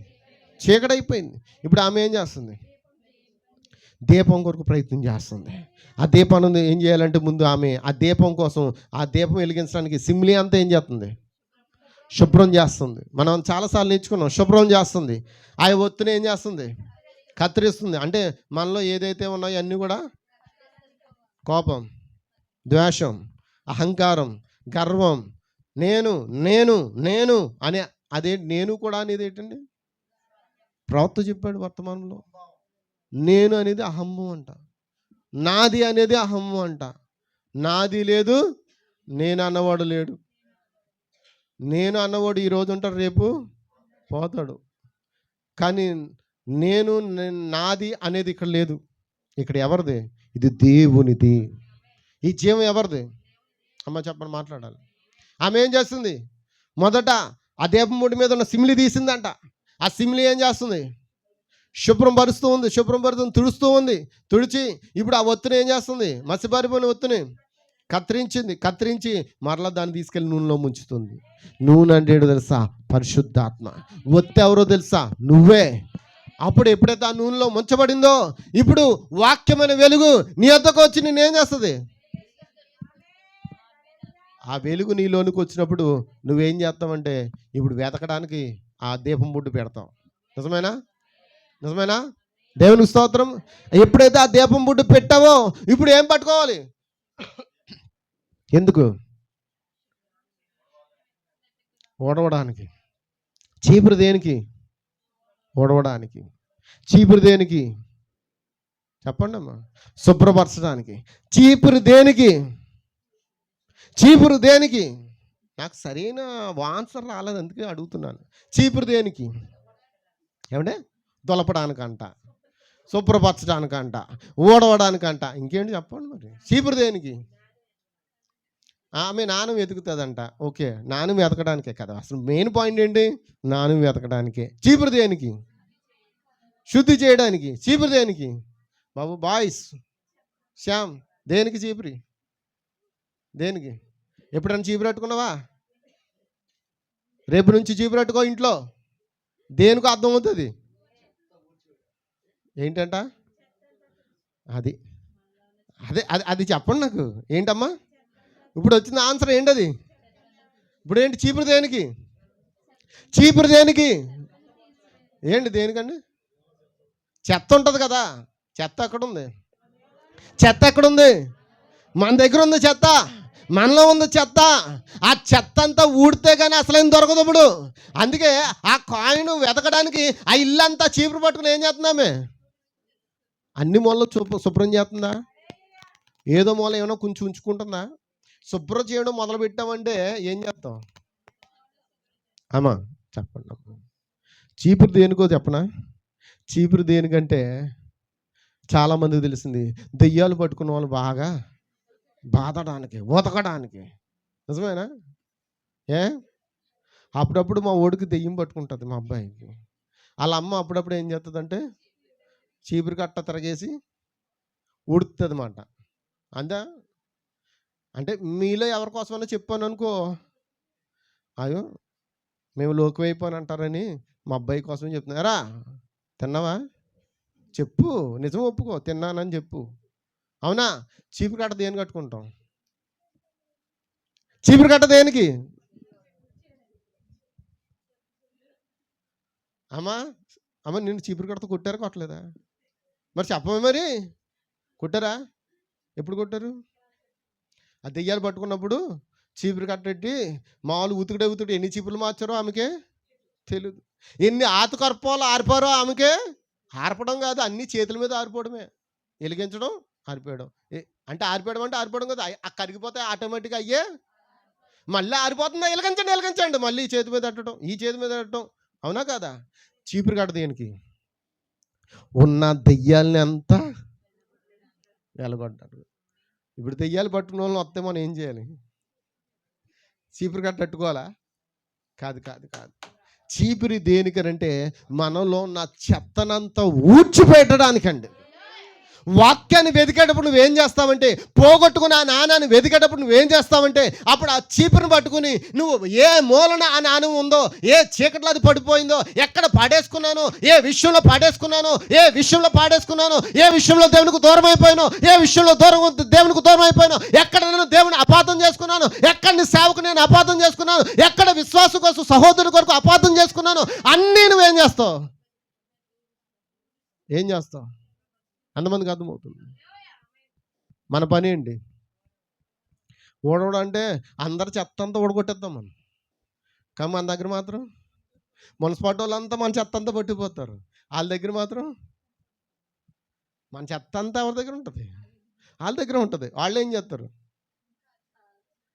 చీకటైపోయింది. ఇప్పుడు ఆమె ఏం చేస్తుంది? దీపం కొరకు ప్రయత్నం చేస్తుంది. ఆ దీపాన్ని ఏం చేయాలంటే ముందు ఆమె ఆ దీపం కోసం, ఆ దీపం వెలిగించడానికి సిమ్లీ అంతా ఏం చేస్తుంది? శుభ్రం చేస్తుంది. మనం చాలాసార్లు నేర్చుకున్నాం. శుభ్రం చేస్తుంది. ఆ ఒత్తిని ఏం చేస్తుంది? కత్తిరిస్తుంది. అంటే మనలో ఏదైతే ఉన్నాయో అన్నీ కూడా, కోపం, ద్వేషం, అహంకారం, గర్వం, నేను నేను నేను అనే అదే నేను కూడా అనేది ఏంటండి? ప్రవక్త చెప్పాడు వర్తమానంలో. నేను అనేది అహమ్ము అంట, నాది అనేది అహమ్ము అంట. నాది లేదు, నేను అన్నవాడు లేడు. నేను అన్నవాడు ఈరోజు ఉంటాడు, రేపు పోతాడు. కానీ నేను నాది అనేది ఇక్కడ లేదు. ఇక్కడ ఎవరిది? ఇది దేవునిది. ఈ జీవం ఎవరిది? అమ్మ చెప్పండి, మాట్లాడాలి. ఆమె ఏం చేస్తుంది? మొదట ఆ దీపం ముడి మీద ఉన్న సిమ్లి తీసిందంట. ఆ సిమ్లి ఏం చేస్తుంది? శుభ్రం పరుస్తుంది, తుడుస్తూ ఉంది. తుడిచి ఇప్పుడు ఆ ఒత్తుని ఏం చేస్తుంది? మసిపారిపోయిన ఒత్తుని కత్తిరించి మరలా దాన్ని తీసుకెళ్ళి నూనెలో ముంచుతుంది. నూనె అంటే తెలుసా? పరిశుద్ధాత్మ. ఒత్తి ఎవరో తెలుసా? నువ్వే. అప్పుడు ఎప్పుడైతే ఆ నూనెలో ముంచబడిందో, ఇప్పుడు వాక్యమైన వెలుగు నీ వద్దకు వచ్చి నేనేం చేస్తుంది? ఆ వెలుగు నీలోనికి వచ్చినప్పుడు నువ్వేం చేస్తావంటే ఇప్పుడు వెతకడానికి ఆ దీపం బుడ్డు పెడతావు. నిజమేనా? దేవునికి స్తోత్రం. ఎప్పుడైతే ఆ దీపం బుడ్డు పెట్టావో ఇప్పుడు ఏం పట్టుకోవాలి? ఎందుకు? ఓడవడానికి. చీపురు దేనికి? ఓడవడానికి. చీపురు దేనికి? చెప్పండి అమ్మా. శుభ్రపరచడానికి. చీపురు దేనికి? నాకు సరైన ఆన్సర్ రాలేదు, అందుకే అడుగుతున్నాను. చీపురు దేనికి? ఏమంటే దొలపడానికంట, శుభ్రపరచడానికంట, ఓడవడానికంట. ఇంకేంటి చెప్పండి మరి. చీపురు దేనికి? ఆమె నాణం వెతుకుతుందంట. ఓకే, నాణం వెతకడానికే కదా. అసలు మెయిన్ పాయింట్ ఏంటి? నాణం వెతకడానికే. చీపురు దేనికి? శుద్ధి చేయడానికి. చీపురు దేనికి? బాబు, బాయ్స్, శ్యామ్, దేనికి చీపురి? దేనికి? ఎప్పుడైనా చీపురు పెట్టుకున్నావా? రేపు నుంచి చీపురు పెట్టుకో ఇంట్లో. దేనికో అర్థమవుతుంది. ఏంటంట? అది అదే అది అది చెప్పండి నాకు. ఏంటమ్మా ఇప్పుడు వచ్చిన ఆన్సర్? ఏంటది? ఇప్పుడు ఏంటి? చీపురు దేనికి? ఏంటి దేనికండి? చెత్త ఉంటుంది కదా. చెత్త ఎక్కడుంది? మన దగ్గర ఉంది చెత్త, మనలో ఉంది చెత్త. ఆ చెత్త అంతా ఊడితే కానీ అసలేం దొరకదు ఇప్పుడు. అందుకే ఆ కాయిన్ వెతకడానికి ఆ ఇల్లంతా చీపురు పట్టుకుని ఏం చేస్తున్నామే? అన్ని మూలలో శుభ్రం చేస్తుందా? ఏదో మూల ఏమైనా కొంచెం ఉంచుకుంటుందా? శుభ్రం చేయడం మొదలు పెట్టామంటే ఏం చేస్తాం? అమ్మా చెప్పండి అమ్మా. చీపురు దేనికో చెప్పనా? చీపురు దేనికంటే చాలామందికి తెలిసింది, దెయ్యాలు పట్టుకున్న వాళ్ళు బాగా బాధడానికి, ఉతకడానికి. నిజమేనా? అప్పుడప్పుడు మా ఓడికి దెయ్యం పట్టుకుంటుంది మా అబ్బాయికి. వాళ్ళ అమ్మ అప్పుడప్పుడు ఏం చేస్తుందంటే చీపురు కట్ట తిరగేసి ఉడుతుంది మాట. అందా అంటే మీలో ఎవరి కోసమైనా చెప్పాను అనుకో, అయ్యో మేము లోకువైపోని అంటారని మా అబ్బాయి కోసమే చెప్తున్నారా. తిన్నావా చెప్పు, నిజం ఒప్పుకో, తిన్నానని చెప్పు. అవునా? చీపురు కట్ట దేని కట్టుకుంటాం? చీపురు కట్ట దేనికి? అమ్మా అమ్మ నిన్ను చీపురు కట్టతో కొట్టారా కొట్టలేదా? మరి చెప్పమే మరి, కొట్టారా? ఎప్పుడు కొట్టారు? ఆ దెయ్యాలు పట్టుకున్నప్పుడు చీపురు కట్టెట్టి మామూలు ఉతుకుడే ఎన్ని చీపులు మార్చారో ఆమెకే తెలియదు. ఎన్ని ఆతుకర్పాలు ఆరిపారో ఆమెకే. ఆర్పడం కాదు, అన్ని చేతుల మీద ఆరిపోవడమే. వెలిగించడం ఆరిపోయడం. అంటే ఆరిపోవడం అంటే ఆరిపోవడం కదా, కరిగిపోతే ఆటోమేటిక్గా అయ్యే మళ్ళీ ఆరిపోతుందా, వెలిగించండి మళ్ళీ ఈ చేతి మీద పెట్టడం, ఈ చేతి మీద పెట్టడం. అవునా కదా? చీపురు కట్ట దేనికి? ఉన్న దెయ్యాలని అంతా వెలగొట్టారు. ఇప్పుడు దెయ్యాలు పట్టుకున్న వాళ్ళని వస్తే మనం ఏం చేయాలి? చీపురు కట్ట తట్టుకోవాలా? కాదు కాదు కాదు. చీపురి దేనికనంటే మనలో ఉన్న చెత్తనంతా ఊడ్చిపెట్టడానికండి. వాక్యాన్ని వెతికేటప్పుడు నువ్వేం చేస్తావంటే, పోగొట్టుకుని ఆ నాణాన్ని వెతికేటప్పుడు నువ్వేం చేస్తావంటే, అప్పుడు ఆ చీపురుని పట్టుకుని నువ్వు ఏ మూలన ఆ నాణం ఉందో, ఏ చీకట్లో అది పడిపోయిందో, ఎక్కడ పాడేసుకున్నాను, ఏ విషయంలో పాడేసుకున్నాను, ఏ విషయంలో పాడేసుకున్నాను, ఏ విషయంలో దేవునికి దూరం అయిపోయాను, ఏ విషయంలో దేవునికి దూరం అయిపోయాను, ఎక్కడ నేను దేవుని అపార్థం చేసుకున్నాను, ఎక్కడ నీ సేవకు నేను అపార్థం చేసుకున్నాను, ఎక్కడ విశ్వాసం కోసం సహోదరుని కొరకు అపార్థం చేసుకున్నాను, అన్నీ నువ్వేం చేస్తావు? ఏం చేస్తావు? అంతమందికి అర్థమవుతుంది. మన పని ఏంటి? ఊడవడం అంటే అందరు చెత్త అంతా ఊడగొట్టేద్దాం మనం. కానీ మన దగ్గర మాత్రం మున్సిపాలిటీ వాళ్ళంతా మన చెత్త అంతా పట్టిపోతారు. వాళ్ళ దగ్గర మాత్రం మన చెత్త అంతా ఎవరి దగ్గర ఉంటుంది? వాళ్ళ దగ్గర ఉంటుంది. వాళ్ళు ఏం చేస్తారు?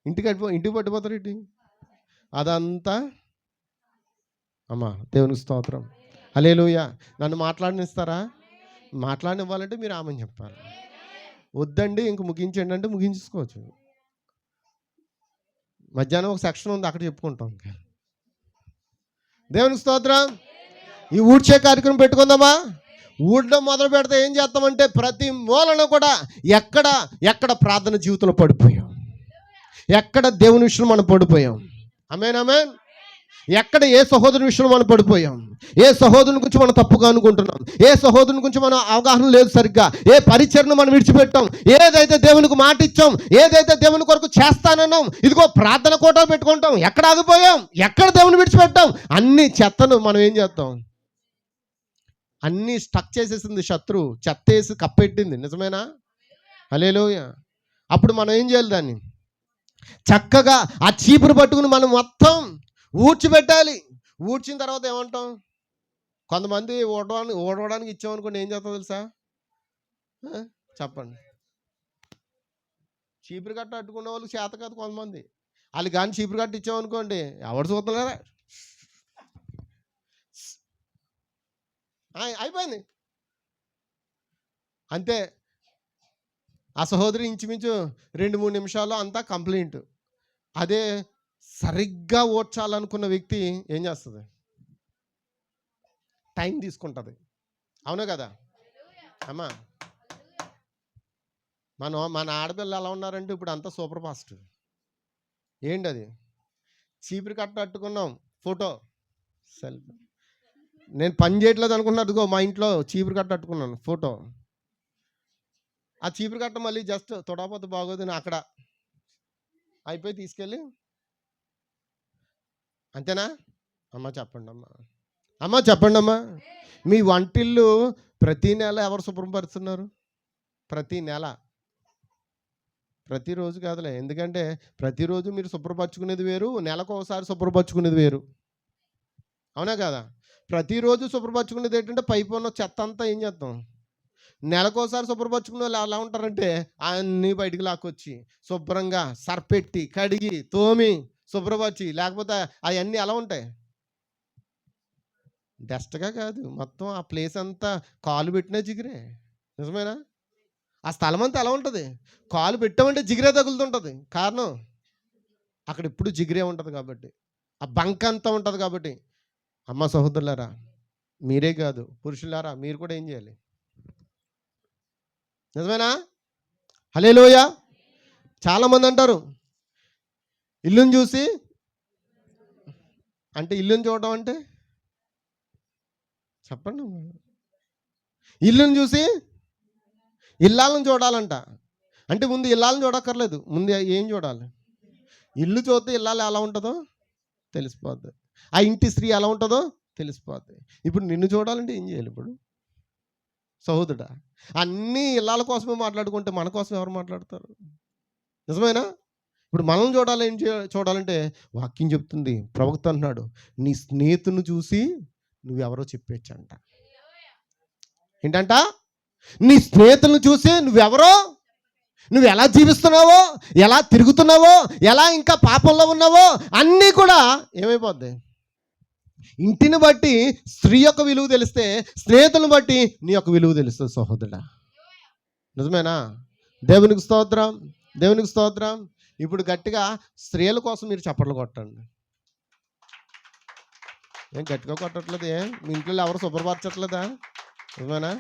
ఇంటికి పట్టిపోతారు. ఇటు అదంతా అమ్మా దేవునికి స్తోత్రం. హల్లెలూయా. నన్ను మాట్లాడనిస్తారా? మాట్లాడనివ్వాలంటే మీరు ఆమెను చెప్పాలి. వద్దండి ఇంక ముగించండి అంటే ముగించుకోవచ్చు. మధ్యాహ్నం ఒక సెక్షన్ ఉంది, అక్కడ చెప్పుకుంటాం. దేవునికి స్తోత్రం. ఈ ఊడ్చే కార్యక్రమం పెట్టుకుందామా? ఊడడం మొదలు పెడితే ఏం చేస్తామంటే ప్రతి మూలను కూడా ఎక్కడ ప్రార్థన జీవితంలో పడిపోయాం, ఎక్కడ దేవుని విషయంలో మనం పడిపోయాం. ఆమేన్ ఆమేన్. ఎక్కడ ఏ సహోదరుని విషయంలో మనం పడిపోయాం, ఏ సహోదరుని గురించి మనం తప్పుగా అనుకుంటున్నాం, ఏ సహోదరుని గురించి మనం అవగాహన లేదు సరిగ్గా, ఏ పరిచర్ను మనం విడిచిపెట్టాం, ఏదైతే దేవునికి మాట ఇచ్చాం, ఏదైతే దేవుని కొరకు చేస్తానన్నాం, ఇదిగో ప్రార్థన కోట పెట్టుకుంటాం, ఎక్కడ ఆగిపోయాం, ఎక్కడ దేవుని విడిచిపెట్టాం, అన్ని చెత్తను మనం ఏం చేస్తాం? అన్నీ స్టక్ చేసేసింది శత్రువు, చెత్త వేసి కప్పెట్టింది. నిజమేనా? హల్లెలూయా. అప్పుడు మనం ఏం చేయాలి? దాన్ని చక్కగా ఆ చీపురు పట్టుకుని మనం మొత్తం ఊడ్చిపెట్టాలి. ఊడ్చిన తర్వాత ఏమంటాం? కొంతమంది ఊడవడానికి ఇచ్చామనుకోండి, ఏం చేస్తాం తెలుసా? చెప్పండి. చీపురు కట్ట అట్టుకునే వాళ్ళు చేత కాదు కొంతమంది. వాళ్ళు కానీ చీపురు కట్ట ఇచ్చామనుకోండి, ఎవరు చూస్తున్నారా? అయిపోయింది అంతే. ఆ సహోదరి ఇంచుమించు 2-3 నిమిషాల్లో అంతా కంప్లైంట్. అదే సరిగ్గా ఓడ్చాలనుకున్న వ్యక్తి ఏం చేస్తుంది? టైం తీసుకుంటుంది. అవునా కదా అమ్మా? మన ఆడపిల్లలు ఎలా ఉన్నారంటే ఇప్పుడు అంతా సూపర్ ఫాస్ట్. ఏంటి అది? చీపురు కట్ట అట్టుకున్నాం, ఫోటో సెల్ఫీ. నేను పని చేయట్లేదు అనుకున్నట్టుగో మా ఇంట్లో చీపురు కట్ట అట్టుకున్నాను, ఫోటో. ఆ చీపురు కట్ట మళ్ళీ జస్ట్ తొడపోతే బాగోదని అక్కడ అయిపోయి తీసుకెళ్ళి అంతేనా? అమ్మ చెప్పండి అమ్మా. మీ వంటిల్లు ప్రతి నెల ఎవరు శుభ్రపరుస్తున్నారు? ప్రతి నెల, ప్రతిరోజు కాదులే. ఎందుకంటే ప్రతిరోజు మీరు శుభ్రపరచుకునేది వేరు, నెలకు ఒకసారి శుభ్రపరచుకునేది వేరు. అవునా కదా? ప్రతిరోజు శుభ్రపరచుకునేది ఏంటంటే పైపు ఉన్న చెత్త అంతా ఏం చేస్తాం? నెలకోసారి శుభ్రపరచుకునే వాళ్ళు ఎలా ఉంటారంటే అన్నీ బయటికి లాక్కొచ్చి శుభ్రంగా సర్పెట్టి కడిగి తోమి శుభ్రపరిచి, లేకపోతే అవన్నీ ఎలా ఉంటాయి? డస్ట్గా కాదు, మొత్తం ఆ ప్లేస్ అంతా కాలు పెట్టినా జిగిరే. నిజమేనా? ఆ స్థలం అంతా ఎలా ఉంటుంది? కాలు పెట్టామంటే జిగిరే తగులుతుంటుంది. కారణం అక్కడ ఎప్పుడు జిగిరే ఉంటుంది కాబట్టి. ఆ బంక్ అంతా ఉంటుంది కాబట్టి. అమ్మ సహోదరులారా, మీరే కాదు పురుషులారా, మీరు కూడా ఏం చేయాలి? నిజమేనా? హల్లెలూయా. చాలామంది అంటారు ఇల్లుని చూసి, అంటే ఇల్లుని చూడడం అంటే చెప్పండి. ఇల్లుని చూసి ఇల్లాలను చూడాలంట. అంటే ముందు ఇల్లాలను చూడక్కర్లేదు, ముందు ఏం చూడాలి? ఇల్లు చూస్తే ఇల్లాలు ఎలా ఉంటుందో తెలిసిపోద్ది, ఆ ఇంటి స్త్రీ ఎలా ఉంటుందో తెలిసిపోద్ది. ఇప్పుడు నిన్ను చూడాలంటే ఏం చేయాలి? ఇప్పుడు సహోదరుడా, అన్నీ ఇల్లాల కోసమే మాట్లాడుకుంటే మన కోసం ఎవరు మాట్లాడతారు? నిజమేనా? ఇప్పుడు మనం చూడాలి, ఏం చూడాలంటే వాక్యం చెప్తుంది, ప్రవక్త అంటున్నాడు, నీ స్నేహితుని చూసి నువ్వెవరో చెప్పేచ్చంట. ఏంటంట? నీ స్నేహితులను చూసి నువ్వెవరో, నువ్వు ఎలా జీవిస్తున్నావో, ఎలా తిరుగుతున్నావో, ఎలా ఇంకా పాపంలో ఉన్నావో అన్నీ కూడా ఏమైపోద్ది? ఇంటిని బట్టి స్త్రీ యొక్క విలువ తెలిస్తే, స్నేహితులను బట్టి నీ యొక్క విలువ తెలుస్తుంది సహోదరుడా. నిజమేనా? దేవునికి స్తోత్రం, దేవునికి స్తోత్రం. ఇప్పుడు గట్టిగా స్త్రీల కోసం మీరు చప్పట్లు కొట్టండి. ఏం గట్టిగా కొట్టట్లేదు? మీ ఇంట్లో ఎవరు శుభ్రపరచట్లేదా? నిజమేనా?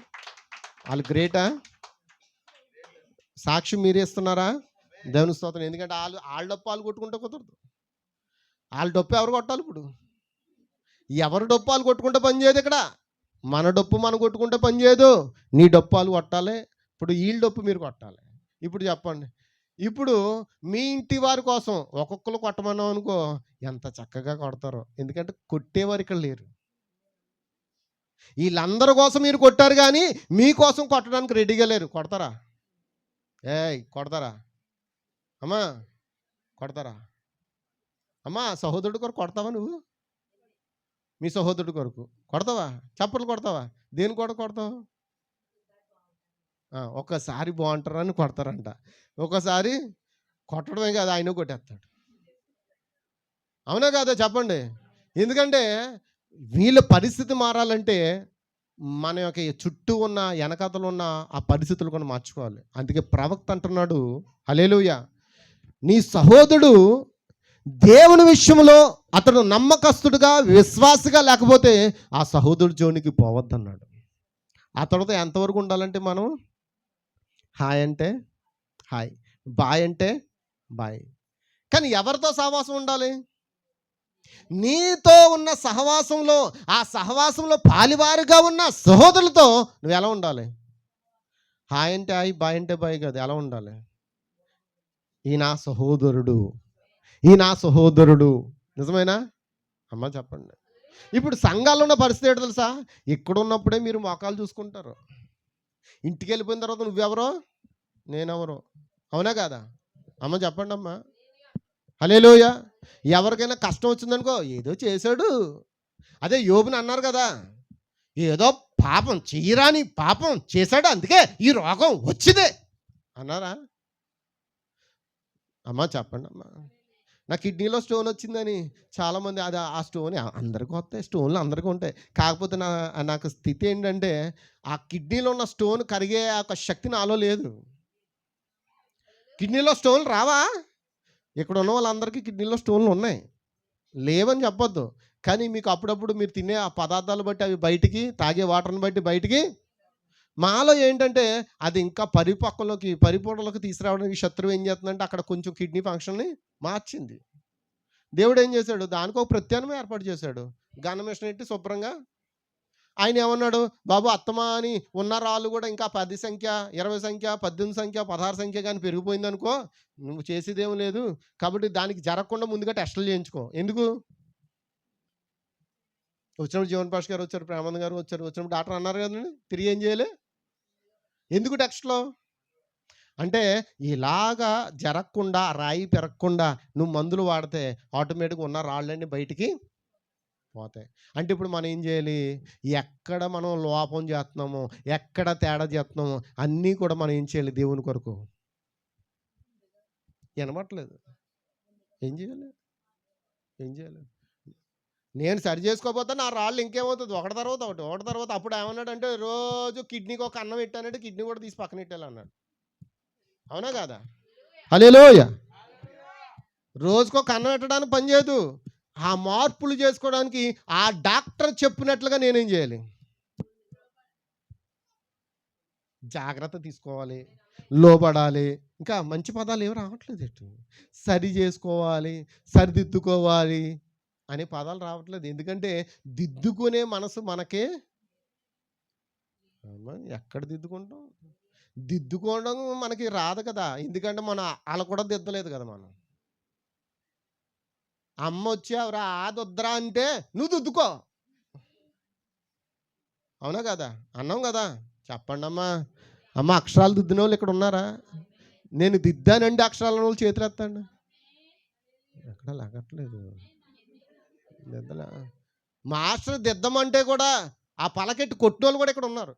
వాళ్ళు గ్రేటా? సాక్షి మీరే ఇస్తున్నారా? దేవునికి స్తోత్రం. ఎందుకంటే వాళ్ళ డప్పు వాళ్ళు కొట్టుకుంటే కుదరదు. వాళ్ళ డప్పు ఎవరు కొట్టాలి? ఇప్పుడు ఎవరి డప్పు వాళ్ళు కొట్టుకుంటే పని చేయదు. ఇక్కడ మన డప్పు మనం కొట్టుకుంటే పని చేయదు. నీ డప్పు వాళ్ళు కొట్టాలి. ఇప్పుడు వీళ్ళ డప్పు మీరు కొట్టాలి. ఇప్పుడు చెప్పండి, ఇప్పుడు మీ ఇంటి వారి కోసం ఒక్కొక్కరు కొట్టమన్నాం అనుకో, ఎంత చక్కగా కొడతారో. ఎందుకంటే కొట్టేవారు ఇక్కడ లేరు. వీళ్ళందరి కోసం మీరు కొట్టారు, కానీ మీకోసం కొట్టడానికి రెడీగా లేరు. కొడతారా? కొడతారా అమ్మా? కొడతారా అమ్మా? సహోదరుడి కొరకు కొడతావా నువ్వు? మీ సహోదరుడి కొరకు కొడతావా? చప్పట్లు కొడతావా? దేని కొరకు కొడతావు? ఒక్కసారి బాగుంటారని కొడతారంట. ఒకసారి కొట్టడమే కాదు, ఆయన కొట్టేస్తాడు. అవునా కాదా? చెప్పండి. ఎందుకంటే వీళ్ళ పరిస్థితి మారాలంటే మన యొక్క చుట్టూ ఉన్న వెనకతలు ఉన్న ఆ పరిస్థితులు కూడా మార్చుకోవాలి. అందుకే ప్రవక్త అంటున్నాడు, హల్లెలూయా, నీ సహోదరుడు దేవుని విషయంలో అతడు నమ్మకస్తుడుగా విశ్వాసిగా లేకపోతే ఆ సహోదరుడు జోనికి పోవద్దన్నాడు. ఆ తర్వాత ఎంతవరకు ఉండాలంటే మనం హాయ్ అంటే హాయ్, బాయ్ అంటే బాయ్. కానీ ఎవరితో సహవాసం ఉండాలి? నీతో ఉన్న సహవాసంలో, ఆ సహవాసంలో పాలివారుగా ఉన్న సహోదరులతో నువ్వు ఎలా ఉండాలి? హాయ్ అంటే హాయ్, బాయ్ అంటే బాయ్ కాదు. ఎలా ఉండాలి? ఈ నా సహోదరుడు, ఈ నా సహోదరుడు. నిజమేనా అమ్మ? చెప్పండి. ఇప్పుడు సంఘాల్లో ఉన్న పరిస్థితి ఏంటో తెలుసా? ఇక్కడ ఉన్నప్పుడే మీరు మోకాలు చూసుకుంటారు, ఇంటికి వెళ్ళిపోయిన తర్వాత నువ్వెవరో నేనెవరో. అవునా కాదా అమ్మ? చెప్పండి అమ్మా. హల్లెలూయా. ఎవరికైనా కష్టం వచ్చిందనుకో, ఏదో చేశాడు. అదే యోబుని అన్నారు కదా, ఏదో పాపం చెయ్యరాని పాపం చేశాడు, అందుకే ఈ రోగం వచ్చిందే అన్నారా అమ్మా? చెప్పండి అమ్మా. నా కిడ్నీలో స్టోన్ వచ్చిందని చాలామంది, అది ఆ స్టోన్ అందరికీ వస్తాయి, స్టోన్లు అందరికీ ఉంటాయి. కాకపోతే నాకు స్థితి ఏంటంటే, ఆ కిడ్నీలో ఉన్న స్టోన్ కరిగే ఒక శక్తి నాలో లేదు. కిడ్నీలో స్టోన్లు రావా? ఇక్కడ ఉన్న వాళ్ళందరికీ కిడ్నీలో స్టోన్లు ఉన్నాయి, లేవని చెప్పొద్దు. కానీ మీకు అప్పుడప్పుడు మీరు తినే ఆ పదార్థాలు బట్టి అవి బయటికి, తాగే వాటర్ని బట్టి బయటికి, మాలో ఏంటంటే అది ఇంకా పరిపూర్ణలోకి తీసుకురావడానికి శత్రువు ఏం చేస్తుందంటే అక్కడ కొంచెం కిడ్నీ ఫంక్షన్ని మార్చింది. దేవుడు ఏం చేశాడు? దానికి ఒక ప్రత్యామ్నాయం ఏర్పాటు చేశాడు. గన్న మిషన్ ఎట్టి శుభ్రంగా ఆయన ఏమన్నాడు, బాబు అత్తమా అని ఉన్న రాళ్ళు కూడా ఇంకా 10 సంఖ్య, 20 సంఖ్య, 18 సంఖ్య, 16 సంఖ్య కానీ పెరిగిపోయింది అనుకో, నువ్వు చేసేదేం లేదు. కాబట్టి దానికి జరగకుండా ముందుగా టెస్టులు చేయించుకో. ఎందుకు? వచ్చినప్పుడు జీవన్ పాష్ గారు వచ్చారు, ప్రేమానంద గారు వచ్చారు, వచ్చినప్పుడు డాక్టర్ అన్నారు కదండి, తిరిగి ఏం చేయాలి? ఎందుకు టెస్ట్లో? అంటే ఇలాగా జరగకుండా, రాయి పెరగకుండా నువ్వు మందులు వాడితే ఆటోమేటిక్గా ఉన్న రాళ్ళన్నీ బయటికి పోతాయి. అంటే ఇప్పుడు మనం ఏం చేయాలి? ఎక్కడ మనం లోపం చేస్తున్నామో, ఎక్కడ తేడా చేస్తున్నామో అన్నీ కూడా మనం ఏం చేయాలి? దేవుని కొరకు వినమట్లేదు. ఏం చేయాలి? ఏం చేయాలి? నేను సరి చేసుకోకపోతే నా రాళ్ళు ఇంకేమవుతుంది? ఒకటి తర్వాత అప్పుడు ఏమన్నాడంటే, రోజు కిడ్నీకి ఒక అన్నం పెట్టానంటే కిడ్నీ కూడా తీసి పక్కన పెట్టాలి అన్నాడు. అవునా కాదా? హల్లెలూయా. రోజుకో అన్నం పెట్టడానికి పని చేయదు. ఆ మార్పులు చేసుకోవడానికి ఆ డాక్టర్ చెప్పినట్లుగా నేనేం చేయాలి? జాగ్రత్త తీసుకోవాలి, లోబడాలి. ఇంకా మంచి పదాలు ఏమి రావట్లేదు ఎటు. సరి చేసుకోవాలి, సరిదిద్దుకోవాలి అనే పదాలు రావట్లేదు. ఎందుకంటే దిద్దుకునే మనసు మనకే. ఎక్కడ దిద్దుకుంటాం? దిద్దుకోవడం మనకి రాదు కదా. ఎందుకంటే మనం అలా కూడా దిద్దలేదు కదా మనం. అమ్మ వచ్చి ఎవరా ఆదొద్దరా అంటే నువ్వు దిద్దుకో. అవునా కదా? అన్నాం కదా. చెప్పండి అమ్మా. అమ్మ అక్షరాలు దిద్దిన వాళ్ళు ఇక్కడ ఉన్నారా? నేను దిద్దానండి అక్షరాల వాళ్ళు చేతులు ఎత్తండి. ఎక్కడ లాగట్లేదు. దిద్దలా. మాస్టర్ దిద్దమంటే కూడా ఆ పలకెట్టి కొట్టోళ్ళు కూడా ఇక్కడ ఉన్నారు.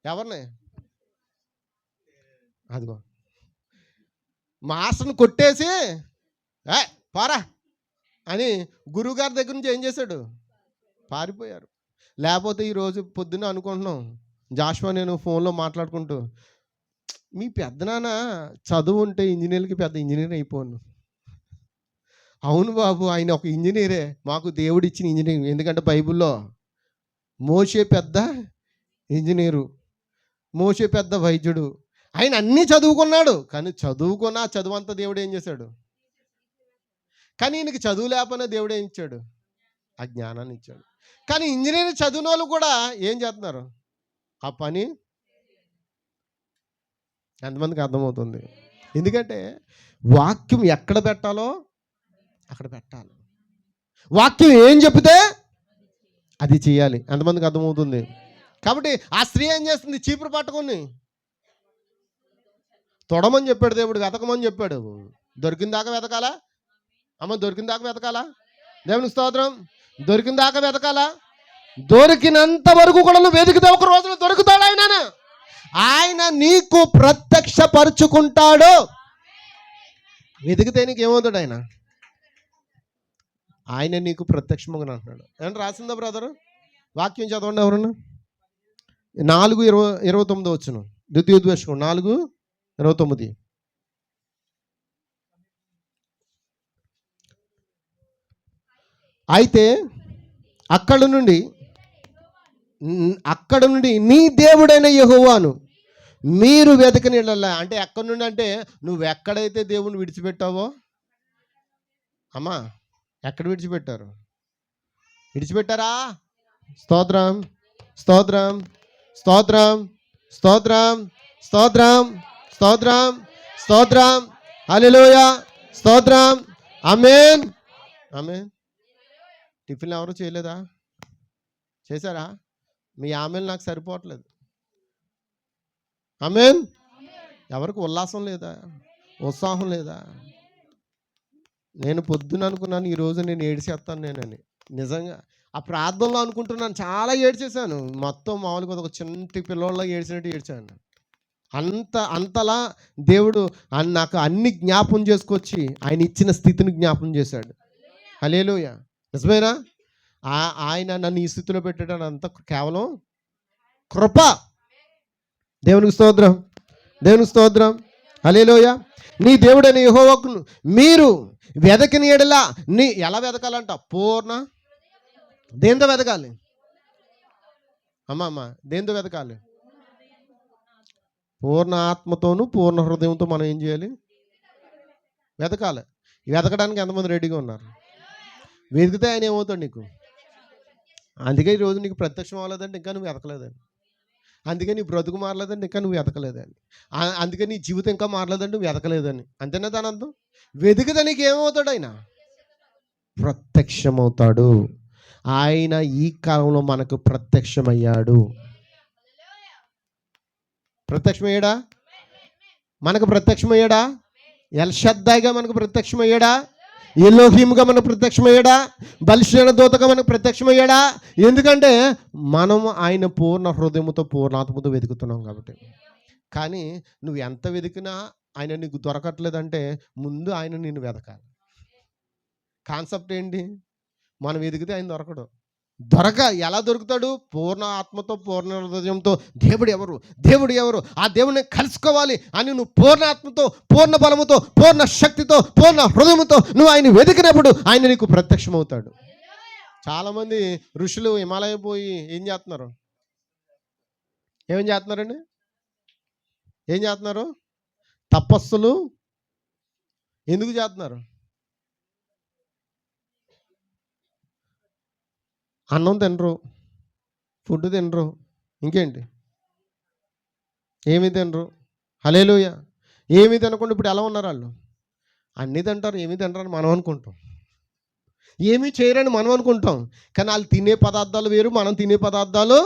ఎవరిని? అదిగో మాస్టర్ని కొట్టేసి ఏ పారా అని గురువుగారి దగ్గర నుంచి ఏం చేశాడు? పారిపోయారు. లేకపోతే ఈరోజు పొద్దున్న అనుకుంటున్నాం, జాషువా నేను ఫోన్లో మాట్లాడుకుంటూ, మీ పెద్దనాన్న చదువు ఉంటే ఇంజనీర్కి పెద్ద ఇంజనీర్ అయిపోను. అవును బాబు, ఆయన ఒక ఇంజనీరే, మాకు దేవుడు ఇచ్చిన ఇంజనీర్. ఎందుకంటే బైబిల్లో మోషే పెద్ద ఇంజనీరు, మోషే పెద్ద వైద్యుడు, ఆయన అన్నీ చదువుకున్నాడు. కానీ చదువుకున్న చదువు అంతా దేవుడు ఏం చేశాడు? కానీ ఈయనకి చదువు లేకపోయినా దేవుడు ఏం ఇచ్చాడు? ఆ జ్ఞానాన్ని ఇచ్చాడు. కానీ ఇంజనీరింగ్ చదివిన వాళ్ళు కూడా ఏం చేస్తున్నారు? ఆ పని ఎంతమందికి అర్థమవుతుంది? ఎందుకంటే వాక్యం ఎక్కడ పెట్టాలో అక్కడ పెట్టాలి. వాక్యం ఏం చెప్తే అది చేయాలి. ఎంతమందికి అర్థమవుతుంది? కాబట్టి ఆ స్త్రీ ఏం చేస్తుంది? చీపురు పట్టుకొని తొడమని చెప్పాడు దేవుడు, వెతకమని చెప్పాడు. దొరికిన దాకా వెతకాలా అమ్మ? దొరికిన దాకా వెతకాలా? దేవుని స్తోత్రం. దొరికిన దాకా వెతకాలా? దొరికినంత వరకు కూడా నువ్వు వెతికితే ఒక రోజున దొరుకుతాడు. ఆయన నీకు ప్రత్యక్షపరుచుకుంటాడు. వెతికితే నీకు ఏమవుతాడు? ఆయన నీకు ప్రత్యక్షముగా అంటున్నాడు. ఏమన్నా రాసిందా బ్రదరు? వాక్యం చదవండి ఎవరన్నా. 4:29 వచ్చును. ద్వితీయోపదేశం 4:29. అయితే అక్కడ నుండి నీ దేవుడైన యెహోవాను మీరు వెతకనిలా. అంటే ఎక్కడి నుండి అంటే నువ్వు ఎక్కడైతే దేవుని విడిచిపెట్టావో అమ్మా, ఎక్కడ విడిచిపెట్టారు? విడిచిపెట్టారా? స్తోత్రం, స్తోత్రం, స్తోత్రం, స్తోత్రం, స్తోత్రం, స్తోత్రం, స్తోత్రం, హల్లెలూయా, స్తోత్రం, ఆమేన్, ఆమేన్. టిఫిన్ ఎవరు చేయలేదా? చేశారా? మీ ఆమెలు నాకు సరిపోవట్లేదు. ఆమేన్. ఎవరికి ఉల్లాసం లేదా? ఉత్సాహం లేదా? నేను పొద్దున అనుకున్నాను ఈరోజు నేను ఏడ్చేస్తాను నేనని. నిజంగా ఆ ప్రార్థనలో అనుకుంటున్నాను, చాలా ఏడ్చేశాను. మొత్తం మామూలుగా ఒక చిన్న పిల్లోళ్ళ ఏడ్చినట్టు ఏడ్చాను. అంతలా దేవుడు నాకు అన్ని జ్ఞాపం చేసుకొచ్చి ఆయన ఇచ్చిన స్థితిని జ్ఞాపం చేశాడు. హల్లెలూయా. నిజమేనా? ఆయన నన్ను ఈ స్థితిలో పెట్టడం అంతా కేవలం కృప. దేవునికి స్తోత్రం, దేవునికి స్తోత్రం, హల్లెలూయా. నీ దేవుడైన యెహోవాకు మీరు వెదకని యెడల నీ ఎలా వెతకాలంట? పూర్ణ దేంతో వెతకాలి అమ్మ? దేంతో వెతకాలి? పూర్ణ ఆత్మతోనూ పూర్ణ హృదయంతో మనం ఏం చేయాలి? వెతకాలి. వెతకడానికి ఎంతమంది రెడీగా ఉన్నారు? వెతికితే ఆయన ఏమవుతాడు నీకు? అందుకే ఈరోజు నీకు ప్రత్యక్షం అవ్వలేదంటే ఇంకా నువ్వు వెతకలేదండి. అందుకే నీ బ్రతుకు మారలేదంటే ఇంకా నువ్వు వెతకలేదని. అందుకే నీ జీవితం ఇంకా మారలేదంటే నువ్వు వెతకలేదని. అంతేనా దాని అర్థం? వెతికితే నీకు ఏమవుతాడు? ఆయన ప్రత్యక్షమవుతాడు. ఆయన ఈ కాలంలో మనకు ప్రత్యక్షమయ్యాడు. ప్రత్యక్షమయ్యాడా? మనకు ప్రత్యక్షమయ్యాడా? ఎల్షద్దాయిగా మనకు ప్రత్యక్షమయ్యాడా? ఎలోహీముగా మనకు ప్రత్యక్షమయ్యాడా? బలిష్ఠ దూతగా మనకు ప్రత్యక్షమయ్యాడా? ఎందుకంటే మనం ఆయన పూర్ణ హృదయముతో పూర్ణాత్మతో వెతుకుతున్నాం కాబట్టి. కానీ నువ్వు ఎంత వెతికినా ఆయన నీకు దొరకట్లేదంటే ముందు ఆయన నిన్ను వెతకాలి. కాన్సెప్ట్ ఏంటి? మనం వెతికితే ఆయన దొరకడు. ఎలా దొరుకుతాడు? పూర్ణ ఆత్మతో, పూర్ణ హృదయంతో. దేవుడు ఎవరు, ఆ దేవుని కలుసుకోవాలి అని నువ్వు పూర్ణ ఆత్మతో, పూర్ణ బలముతో, పూర్ణ శక్తితో, పూర్ణ హృదయంతో నువ్వు ఆయన వెతికినప్పుడు ఆయన నీకు ప్రత్యక్షమవుతాడు. చాలామంది ఋషులు హిమాలయం పోయి ఏం చేస్తున్నారండి? ఏం చేస్తున్నారు? తపస్సులు ఎందుకు చేస్తున్నారు? అన్నం తినరు, ఫుడ్ తినరు, ఇంకేంటి, ఏమీ తినరు. హల్లెలూయా. ఏమీ తినకుండా ఇప్పుడు ఎలా ఉన్నారు వాళ్ళు? అన్నీ తింటారు, ఏమీ తినరని మనం అనుకుంటాం. ఏమీ చేయరని మనం అనుకుంటాం. కానీ వాళ్ళు తినే పదార్థాలు వేరు, మనం తినే పదార్థాలు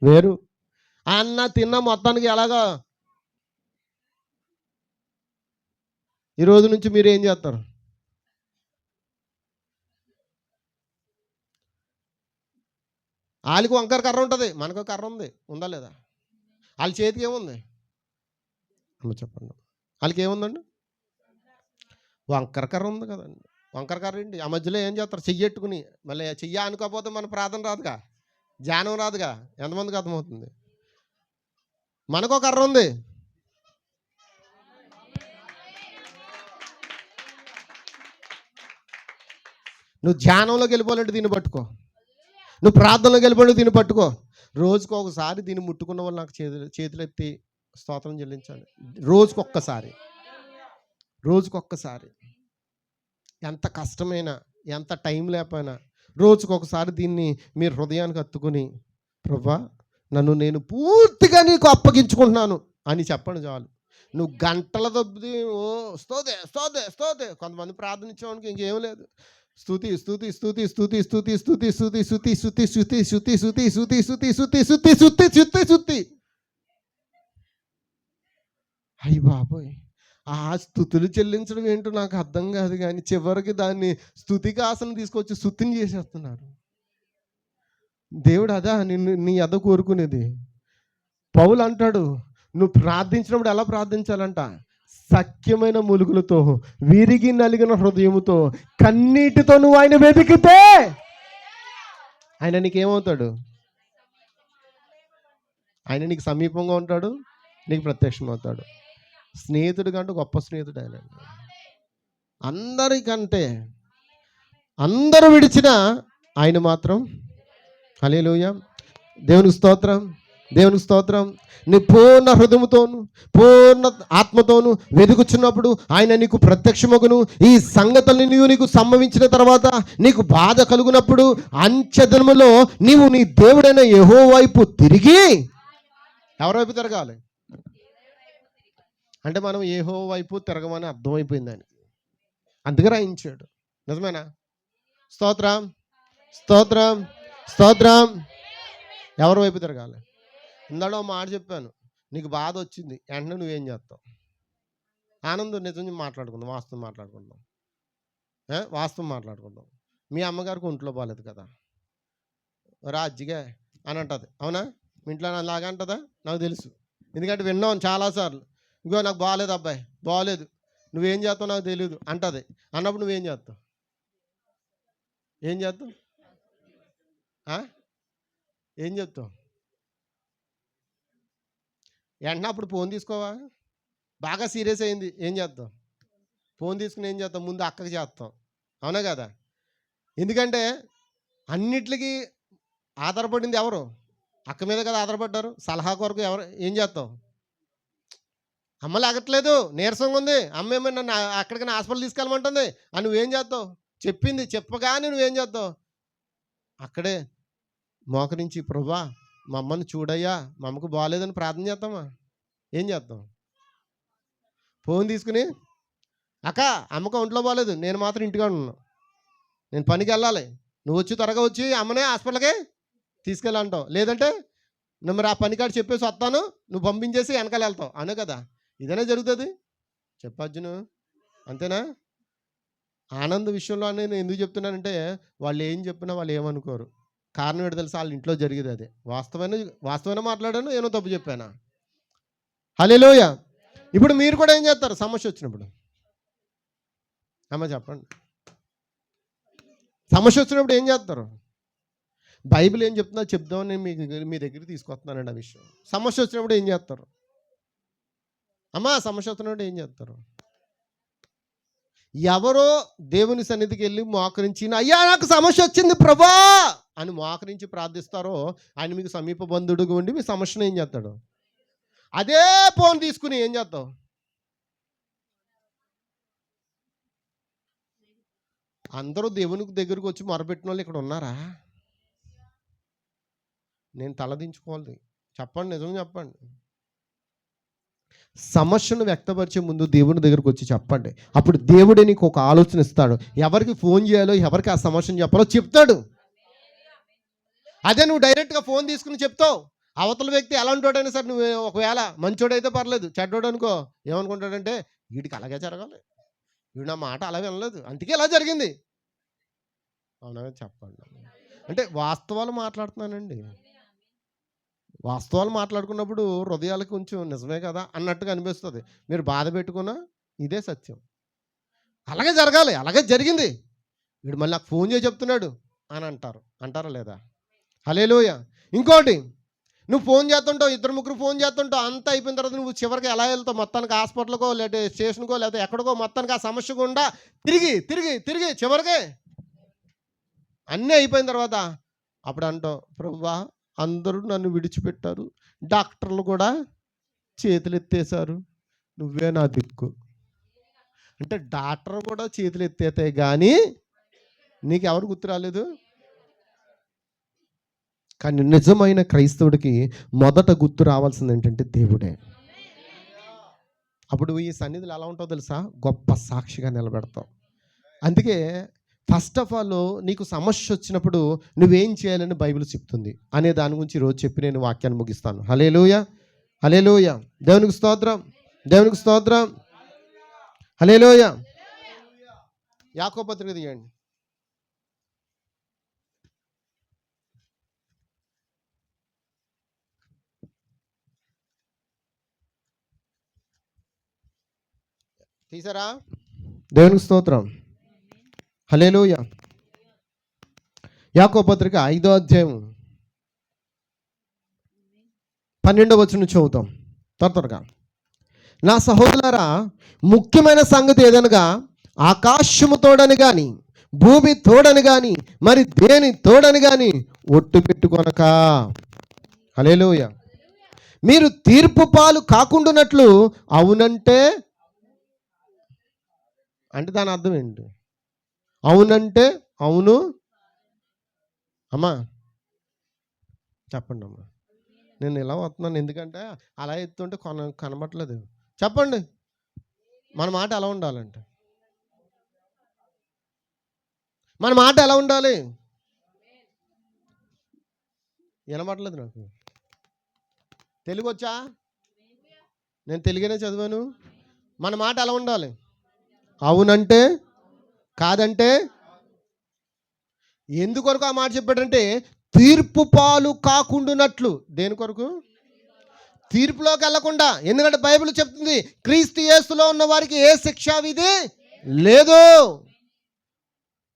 వేరు. తిన్న మొత్తానికి ఎలాగా ఈ రోజు నుంచి మీరు ఏం చేస్తారు? వాళ్ళకి వంకర కర్ర ఉంటుంది, మనకు కర్ర ఉందా లేదా? వాళ్ళ చేతికి ఏముంది? చెప్పండి, వాళ్ళకి ఏముందండి? వంకర కర్ర ఉంది కదండి. వంకర కర్ర ఏంటి? ఆ మధ్యలో ఏం చేస్తారు? చెయ్యెట్టుకుని మళ్ళీ చెయ్య అనుకోకపోతే మన ప్రార్థన రాదుగా, ధ్యానం రాదుగా. ఎంతమందికి అర్థమవుతుంది? మనకో కర్ర ఉంది. నువ్వు ధ్యానంలోకి వెళ్ళిపోవాలంటే దీన్ని పట్టుకో, నువ్వు ప్రార్థనలోకి వెళ్ళిపోయి దీన్ని పట్టుకో. రోజుకు ఒకసారి దీన్ని ముట్టుకున్న వాళ్ళు నాకు చేతులు ఎత్తి స్తోత్రం చెల్లించాలి. రోజుకొక్కసారి ఎంత కష్టమైనా, ఎంత టైం లేకపోయినా రోజుకొకసారి దీన్ని మీరు హృదయానికి హత్తుకుని, ప్రభువా నన్ను నేను పూర్తిగా నీకు అప్పగించుకుంటున్నాను అని చెప్పండి చాలు. నువ్వు గంటల దొబ్బి స్తోతే. కొంతమంది ప్రార్థన ఇచ్చేవానికి ఇంకేం లేదు. స్తుతి స్తుతి స్తుతి స్తుతి స్తుతి స్తుతి స్తుతి స్తుతి స్తుతి స్తుతి స్తుతి స్తుతి స్తుతి స్తుతి స్తుతి స్తుతి స్తుతి స్తుతి స్తుతి. అయ్య బాబోయ్, ఆ స్తుతులు చెల్లించడం ఏంటో నాకు అర్థం కాదు. కానీ చివరికి దాన్ని స్తుతికి ఆసనం తీసుకొచ్చి స్తుతిని చేసేస్తున్నారు. దేవుడు అదా నీ అద కోరుకునేది. పౌలు అంటాడు, నువ్వు ప్రార్థించినప్పుడు ఎలా ప్రార్థించాలంట? సఖ్యమైన మూలుగులతో, విరిగి నలిగిన హృదయముతో, కన్నీటితో నువ్వు ఆయన వెతికితే ఆయన నీకేమవుతాడు? ఆయన నీకు సమీపంగా ఉంటాడు, నీకు ప్రత్యక్షమవుతాడు. స్నేహితుడు కంటే గొప్ప స్నేహితుడు ఆయన. అందరూ విడిచిన ఆయన మాత్రం. హల్లెలూయా. దేవునికి స్తోత్రం. నీ పూర్ణ హృదయముతోను, పూర్ణ ఆత్మతోను వెతుకుచున్నప్పుడు ఆయన నీకు ప్రత్యక్షమగును. ఈ సంగతుల్ని నీకు సంభవించిన తర్వాత నీకు బాధ కలుగునప్పుడు అంచెదనములో నీవు నీ దేవుడైన యెహోవా వైపు తిరిగి, ఎవరి వైపు తిరగాలి అంటే మనం యెహోవా వైపు తిరగమని అర్థమైపోయింది ఆయనకి, అందుకే రాయించాడు. నిజమేనా? స్తోత్రం. ఎవరి వైపు తిరగాలి? ఇందాక మాట చెప్పాను, నీకు బాధ వచ్చింది వెంటనే నువ్వేం చేస్తావు? ఆనందం నిజం మాట్లాడుకుందాం, వాస్తవం మాట్లాడుకుందాం. మీ అమ్మగారికి ఒంట్లో బాగాలేదు కదా, రాజ్జిగా అని అంటుంది, అవునా? మీ ఇంట్లో అలాగా అంటుందా? నాకు తెలుసు, ఎందుకంటే విన్నాను చాలాసార్లు. ఇంకో నాకు బాగాలేదు అబ్బాయి, బాగాలేదు, నువ్వేం చేస్తావు నాకు తెలియదు అంటుంది. అన్నప్పుడు నువ్వేం చేస్తావు? ఏం చెప్తావు? వెంటనే అప్పుడు ఫోన్ తీసుకోవా? బాగా సీరియస్ అయింది, ఏం చేస్తావు? ఫోన్ తీసుకుని ఏం చేస్తావు? ముందు అక్కకి చేస్తాం, అవునా కదా? ఎందుకంటే అన్నిటికీ ఆధారపడింది ఎవరు? అక్క మీద కదా ఆధారపడ్డారు. సలహా కొరకు ఏం చేస్తావు? అమ్మ లాగట్లేదు, నీరసంగా ఉంది, అమ్మ ఏమన్నా నన్ను అక్కడికి హాస్పిటల్ తీసుకెళ్ళమంటుంది అని నువ్వేం చేస్తావు? చెప్పగానే నువ్వేం చేస్తావు? అక్కడే మోకరించి, ప్రభువా మా అమ్మని చూడయ్యా, మా అమ్మకు బాగాలేదని ప్రార్థన చేస్తామా? ఏం చేస్తాం? ఫోన్ తీసుకుని, అక్క అమ్మకు ఒంట్లో బాగాలేదు, నేను మాత్రం ఇంటిగా ఉన్నాను, నేను పనికి వెళ్ళాలి, నువ్వు వచ్చి త్వరగా వచ్చి అమ్మనే హాస్పిటల్కి తీసుకెళ్ళంటావు. లేదంటే నువ్వు మరి ఆ పనికాడు చెప్పేసి వస్తాను, నువ్వు పంపించేసి వెనకాల వెళ్తావు, అనే కదా? ఇదనే జరుగుతుంది. చెప్పర్జును, అంతేనా? ఆనంద విషయంలో నేను ఎందుకు చెప్తున్నానంటే, వాళ్ళు ఏం చెప్పినా వాళ్ళు ఏమనుకోరు. కారణం ఏంటో తెలుసా? వాళ్ళ ఇంట్లో జరిగేది అదే. వాస్తవమైన మాట్లాడాను, ఏమో తప్పు చెప్పానా? హల్లెలూయా. ఇప్పుడు మీరు కూడా ఏం చేస్తారు సమస్య వచ్చినప్పుడు? అమ్మ చెప్పండి, సమస్య వచ్చినప్పుడు ఏం చేస్తారు? బైబిల్ ఏం చెప్తుందో చెప్దామని మీ దగ్గరికి తీసుకొస్తున్నానండి ఆ విషయం. సమస్య వచ్చినప్పుడు ఏం చేస్తారు అమ్మా? సమస్య వచ్చినప్పుడు ఏం చేస్తారు? ఎవరో దేవుని సన్నిధికి వెళ్ళి మోకరించి, అయ్యా నాకు సమస్య వచ్చింది ప్రభా అని మోకరించి ప్రార్థిస్తారో ఆయన మీకు సమీప బంధుడుగా ఉండి మీ సమస్యను ఏం చేస్తాడు? అదే ఫోన్ తీసుకుని ఏం చేస్తావు? అందరూ దేవునికి దగ్గరకు వచ్చి మొరపెట్టిన వాళ్ళు ఇక్కడ ఉన్నారా? నేను తలదించుకోవాలి. చెప్పండి, నిజం చెప్పండి. సమస్యను వ్యక్తపరిచే ముందు దేవుని దగ్గరకు వచ్చి చెప్పండి. అప్పుడు దేవుడే నీకు ఒక ఆలోచన ఇస్తాడు. ఎవరికి ఫోన్ చేయాలో, ఎవరికి ఆ సమస్యను చెప్పాలో చెప్తాడు. అదే నువ్వు డైరెక్ట్గా ఫోన్ తీసుకుని చెప్తావు, అవతల వ్యక్తి ఎలాంటోడైనా సరే, నువ్వు ఒకవేళ మంచోడైతే పర్లేదు, చెడ్డోడు అనుకో, ఏమనుకుంటాడంటే వీడికి అలాగే జరగాలి, వీడు నా మాట అలా వినలేదు, అందుకే ఇలా జరిగింది. అవునా? చెప్పండి. అంటే వాస్తవాలు మాట్లాడుతున్నానండి. వాస్తవాలు మాట్లాడుకున్నప్పుడు హృదయాలకు కొంచెం నిజమే కదా అన్నట్టుగా అనిపిస్తుంది. మీరు బాధ పెట్టుకున్నా ఇదే సత్యం, అలాగే జరగాలి, అలాగే జరిగింది, వీడు మళ్ళీ నాకు ఫోన్ చేసి చెప్తున్నాడు అని అంటారా లేదా? హల్లెలూయ. ఇంకోటి, నువ్వు ఫోన్ చేస్తుంటావు, ఇద్దరు ముగ్గురు ఫోన్ చేస్తుంటావు, అంతా అయిపోయిన తర్వాత నువ్వు చివరికి ఎలా వెళ్తావు? మొత్తానికి హాస్పిటల్కో లేకపోతే స్టేషన్కో లేకపోతే ఎక్కడికో, మొత్తానికి ఆ సమస్య గుండా తిరిగి చివరికి అన్నీ అయిపోయిన తర్వాత అప్పుడు అంటావు, ప్రభువా అందరూ నన్ను విడిచిపెట్టారు, డాక్టర్లు కూడా చేతులు ఎత్తేసారు, నువ్వే నా దిక్కు. అంటే డాక్టర్ కూడా చేతులు ఎత్తేతే కానీ నీకు ఎవరు గుర్తు రాలేదు? కానీ నిజమైన క్రైస్తవుడికి మొదట గుర్తు రావాల్సింది ఏంటంటే దేవుడే. అప్పుడు ఈ సన్నిధిలో ఎలా ఉంటావు తెలుసా? గొప్ప సాక్షిగా నిలబెడతావు. అందుకే ఫస్ట్ ఆఫ్ ఆల్ నీకు సమస్య వచ్చినప్పుడు నువ్వేం చేయాలని బైబిల్ చెప్తుంది అనే దాని గురించి ఈరోజు చెప్పి నేను వాక్యాన్ని ముగిస్తాను. హల్లెలూయా, హల్లెలూయా. దేవునికి స్తోత్రం, దేవునికి స్తోత్రం, హల్లెలూయా. యాకోబు పత్రిక తీయండి. తీసారా? దేవునికి స్తోత్రం, హల్లెలూయా. యాకోబు పత్రిక 5వ అధ్యాయం 12వ వచనం చదువుతాం త్వరగా. నా సహోదరులారా, ముఖ్యమైన సంగతి ఏదనగా ఆకాశము తోడని కానీ భూమి తోడని కానీ మరి దేని తోడని కానీ ఒట్టు పెట్టుకొనక. హల్లెలూయా. మీరు తీర్పు పాలు కాకుండానట్లు అవునంటే అంటే దాని అర్థం ఏంటి? అవునంటే అవును అమ్మా, చెప్పండి అమ్మా. నేను ఇలా వస్తున్నాను ఎందుకంటే అలా ఎత్తుంటే కనబట్టలేదు. చెప్పండి, మన మాట ఎలా ఉండాలంటే, మన మాట ఎలా ఉండాలి? వినబట్టలేదు నాకు. తెలుగు వచ్చా? నేను తెలుగునే చదివాను. మన మాట ఎలా ఉండాలి? అవునంటే కాదంటే. ఎందుకొరకు ఆ మాట చెప్పాడంటే తీర్పు పాలు కాకుండానట్లు. దేని కొరకు? తీర్పులోకి వెళ్ళకుండా. ఎందుకంటే బైబిల్ చెప్తుంది క్రీస్తు యేసులో ఉన్న వారికి ఏ శిక్షా విధి లేదు.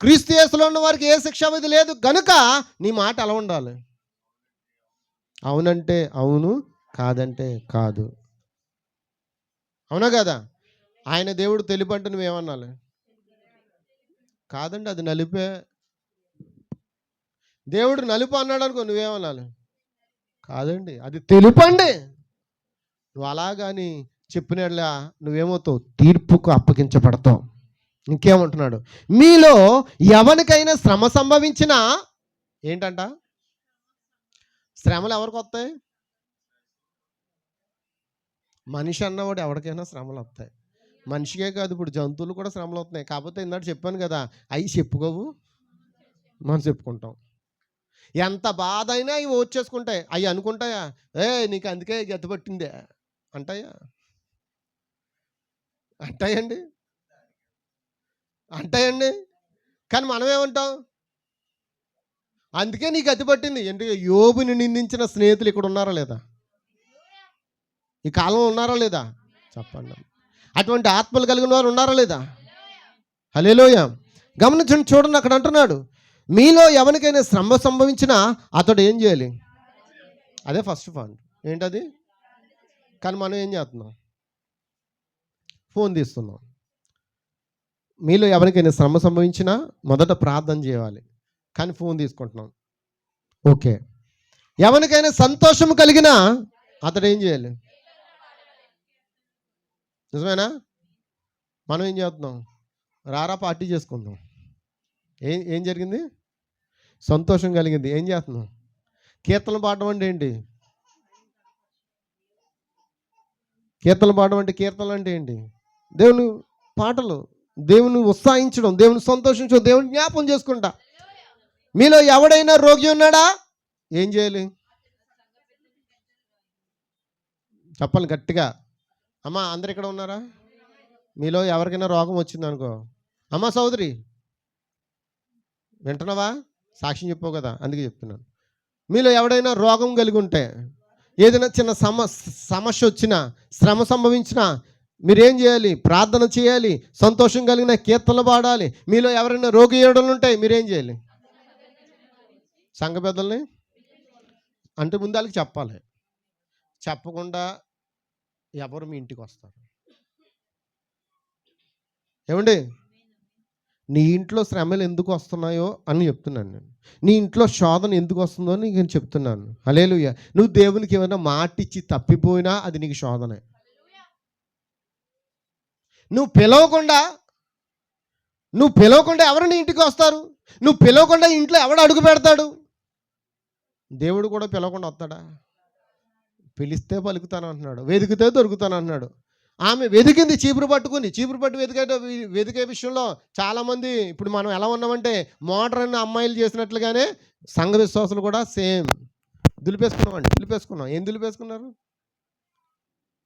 క్రీస్తు యేసులో ఉన్న వారికి ఏ శిక్షా విధి లేదు గనుక నీ మాట ఎలా ఉండాలి? అవునంటే అవును, కాదంటే కాదు. అవునా కదా? ఆయన దేవుడు తెలుపు అంటే నువ్వేమన్నాలి? కాదండి అది నలిపే. దేవుడు నలుపు అన్నాడు అనుకో, నువ్వేమనాలి? కాదండి అది తెలుపండి. నువ్వు అలాగని చెప్పినట్లా నువ్వేమవుతావు? తీర్పుకు అప్పగించబడతావు. ఇంకేమంటున్నాడు? మీలో ఎవరికైనా శ్రమ సంభవించినా ఏంటంట? శ్రమలు ఎవరికి వస్తాయి? మనిషి అన్నవాడు ఎవరికైనా శ్రమలు వస్తాయి. మనిషికే కాదు, ఇప్పుడు జంతువులు కూడా శ్రమలు వస్తున్నాయి. కాకపోతే ఇందాక చెప్పాను కదా, అవి చెప్పుకోవు, మనం చెప్పుకుంటాం. ఎంత బాధ అయినా అవి వచ్చేసుకుంటాయి. అవి అనుకుంటాయా నీకు అందుకే గతిపట్టిందే అంటాయా? అంటాయండి, అంటాయండి. కానీ మనం ఏమంటాం? అందుకే నీకు గతి పట్టింది. ఎందుకంటే యోబుని నిందించిన స్నేహితులు ఇక్కడ ఉన్నారా లేదా? ఈ కాలంలో ఉన్నారా లేదా? చెప్పండి. అటువంటి ఆత్మలు కలిగిన వారు ఉన్నారా లేదా? హల్లెలూయా. గమనించండి, చూడండి, అక్కడ అంటున్నాడు మీలో ఎవరికైనా శ్రమ సంభవించినా అతడు ఏం చేయాలి? అదే ఫస్ట్ పాయింట్. ఏంటది? కానీ మనం ఏం చేస్తున్నాం? ఫోన్ తీస్తున్నాం. మీలో ఎవరికైనా శ్రమ సంభవించినా మొదట ప్రార్థన చేయాలి, కానీ ఫోన్ తీసుకుంటున్నాం. ఓకే. ఎవరికైనా సంతోషం కలిగినా అతడు ఏం చేయాలి? నిజమేనా? మనం ఏం చేస్తున్నాం? రారా పార్టీ చేసుకుందాం. ఏం జరిగింది? సంతోషం కలిగింది. ఏం చేస్తున్నాం? కీర్తనలు పాడడం అంటే ఏంటి? కీర్తనలు పాడడం అంటే, కీర్తనలు అంటే ఏంటి? దేవుని పాటలు, దేవుని ఉత్సాహించడం, దేవుని సంతోషించడం, దేవుని జ్ఞాపం చేసుకుంటా. మీలో ఎవడైనా రోగి ఉన్నాడా? ఏం చేయాలి? చెప్పాలి గట్టిగా. అమ్మా, అందరు ఇక్కడ ఉన్నారా? మీలో ఎవరికైనా రోగం వచ్చింది అనుకో, అమ్మా సోదరి వింటున్నావా? సాక్ష్యం చెప్పావు కదా, అందుకే చెప్తున్నాను. మీలో ఎవడైనా రోగం కలిగి ఉంటే, ఏదైనా చిన్న సమస్య వచ్చినా, శ్రమ సంభవించినా మీరేం చేయాలి? ప్రార్థన చేయాలి, సంతోషం కలిగిన కీర్తనలు పాడాలి. మీలో ఎవరైనా రోగి ఏడులు ఉంటే మీరేం చేయాలి? సంఘ పెద్దల్ని అంటే ముందు వాళ్ళకి చెప్పాలి. చెప్పకుండా ఎవరు మీ ఇంటికి వస్తారు? ఏమండి, నీ ఇంట్లో శ్రమలు ఎందుకు వస్తున్నాయో అని చెప్తున్నాను నేను. నీ ఇంట్లో శోధన ఎందుకు వస్తుందో అని నేను చెప్తున్నాను. హల్లెలూయా. నువ్వు దేవునికి ఏమైనా మాట ఇచ్చి తప్పిపోయినా అది నీకు శోధనే. నువ్వు పిలవకుండా ఎవరు నీ ఇంటికి వస్తారు? నువ్వు పిలవకుండా ఇంట్లో ఎవడు అడుగు పెడతాడు? దేవుడు కూడా పిలవకుండా వస్తాడా? పిలిస్తే పలుకుతాను అంటున్నాడు, వెతికితే దొరుకుతాను అంటున్నాడు. ఆమె వెతికింది చీపురు పట్టుకుని. చీపురు పట్టు వెతికే విషయంలో చాలామంది ఇప్పుడు మనం ఎలా ఉన్నామంటే, మోడర్న్ అమ్మాయిలు చేసినట్లుగానే సంఘ విశ్వాసులు కూడా సేమ్ దులిపేసుకున్నాం. ఏం దులిపేసుకున్నారు?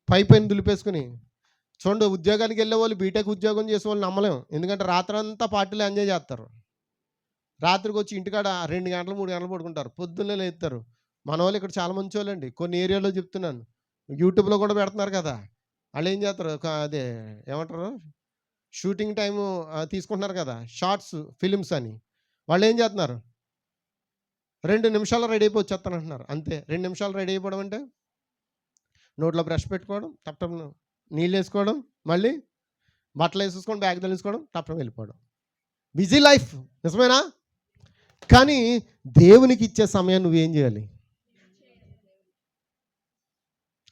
పైన దులిపేసుకుని. చూడండి, ఉద్యోగానికి వెళ్ళే వాళ్ళు, బీటెక్ ఉద్యోగం చేసే వాళ్ళు నమ్మలేం. ఎందుకంటే రాత్రంతా పార్టీలు ఎంజాయ్ చేస్తారు. రాత్రికి వచ్చి ఇంటికాడ 2 గంటలు 3 గంటలు పడుకుంటారు, పొద్దున్నే లేస్తారు. మన వాళ్ళు ఇక్కడ చాలా మంచి వాళ్ళండి. కొన్ని ఏరియాలో చెప్తున్నాను, యూట్యూబ్లో కూడా పెడుతున్నారు కదా. వాళ్ళు ఏం చేస్తారు, అదే ఏమంటారు, షూటింగ్ టైము తీసుకుంటున్నారు కదా, షార్ట్స్ ఫిలిమ్స్ అని. వాళ్ళు ఏం చేస్తున్నారు? 2 నిమిషాలు రెడీ అయిపోయి వచ్చేస్తానంటున్నారు. అంతే. 2 నిమిషాలు రెడీ అయిపోవడం అంటే, నోట్లో బ్రష్ పెట్టుకోవడం, టప్టప్ నీళ్ళు వేసుకోవడం, మళ్ళీ బట్టలు వేసేసుకొని బ్యాగ్ తెలుసుకోవడం, టప్టప్ వెళ్ళిపోవడం. Busy life. నిజమేనా? కానీ దేవునికి ఇచ్చే సమయం నువ్వేం చేయాలి?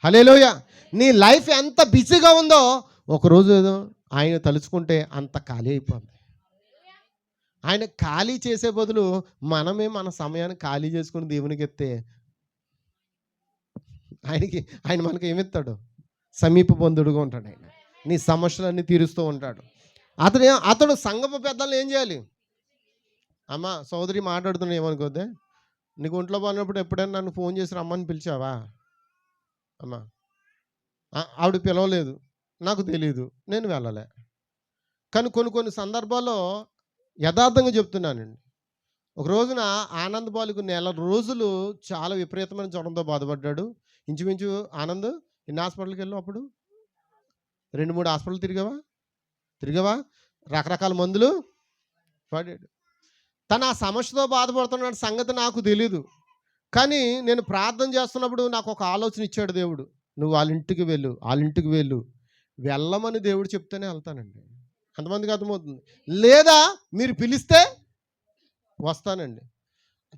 హల్లెలూయా. నీ లైఫ్ ఎంత బిజీగా ఉందో ఒకరోజు ఏదో ఆయన తలుచుకుంటే అంత ఖాళీ అయిపోతుంది. ఆయన ఖాళీ చేసే బదులు మనమే మన సమయాన్ని ఖాళీ చేసుకుని దేవునికి ఎత్తే ఆయన మనకి ఏమిస్తాడు? సమీప బంధుడుగా ఉంటాడు. ఆయన నీ సమస్యలన్నీ తీరుస్తూ ఉంటాడు. అతడు సంఘపు పెద్దలను ఏం చేయాలి? అమ్మ సోదరి మాట్లాడుతున్నా, ఏమనుకోద్దే, నీకు ఒంట్లో బాగున్నప్పుడు ఎప్పుడైనా నన్ను ఫోన్ చేసి రమ్మని పిలిచావా? అమ్మా, ఆవిడ పిలవలేదు, నాకు తెలియదు, నేను వెళ్ళలే. కానీ కొన్ని సందర్భాల్లో యథార్థంగా చెప్తున్నానండి. ఒక రోజున ఆనంద్ బాలుకు 1 నెల రోజులు చాలా విపరీతమైన జ్వరంతో బాధపడ్డాడు. ఇంచుమించు ఆనంద్ ఎన్ని హాస్పిటల్కి వెళ్ళావు? అప్పుడు 2-3 హాస్పిటల్ తిరిగావా? రకరకాల మందులు పడాడు. తను ఆ సమస్యతో బాధపడుతున్నాడు సంగతి నాకు తెలీదు. కానీ నేను ప్రార్థన చేస్తున్నప్పుడు నాకు ఒక ఆలోచన ఇచ్చాడు దేవుడు. నువ్వు వాళ్ళ ఇంటికి వెళ్ళు. వెళ్ళమని దేవుడు చెప్తేనే వెళ్తానండి. అంతమందికి అర్థమవుతుంది. లేదా మీరు పిలిస్తే వస్తానండి.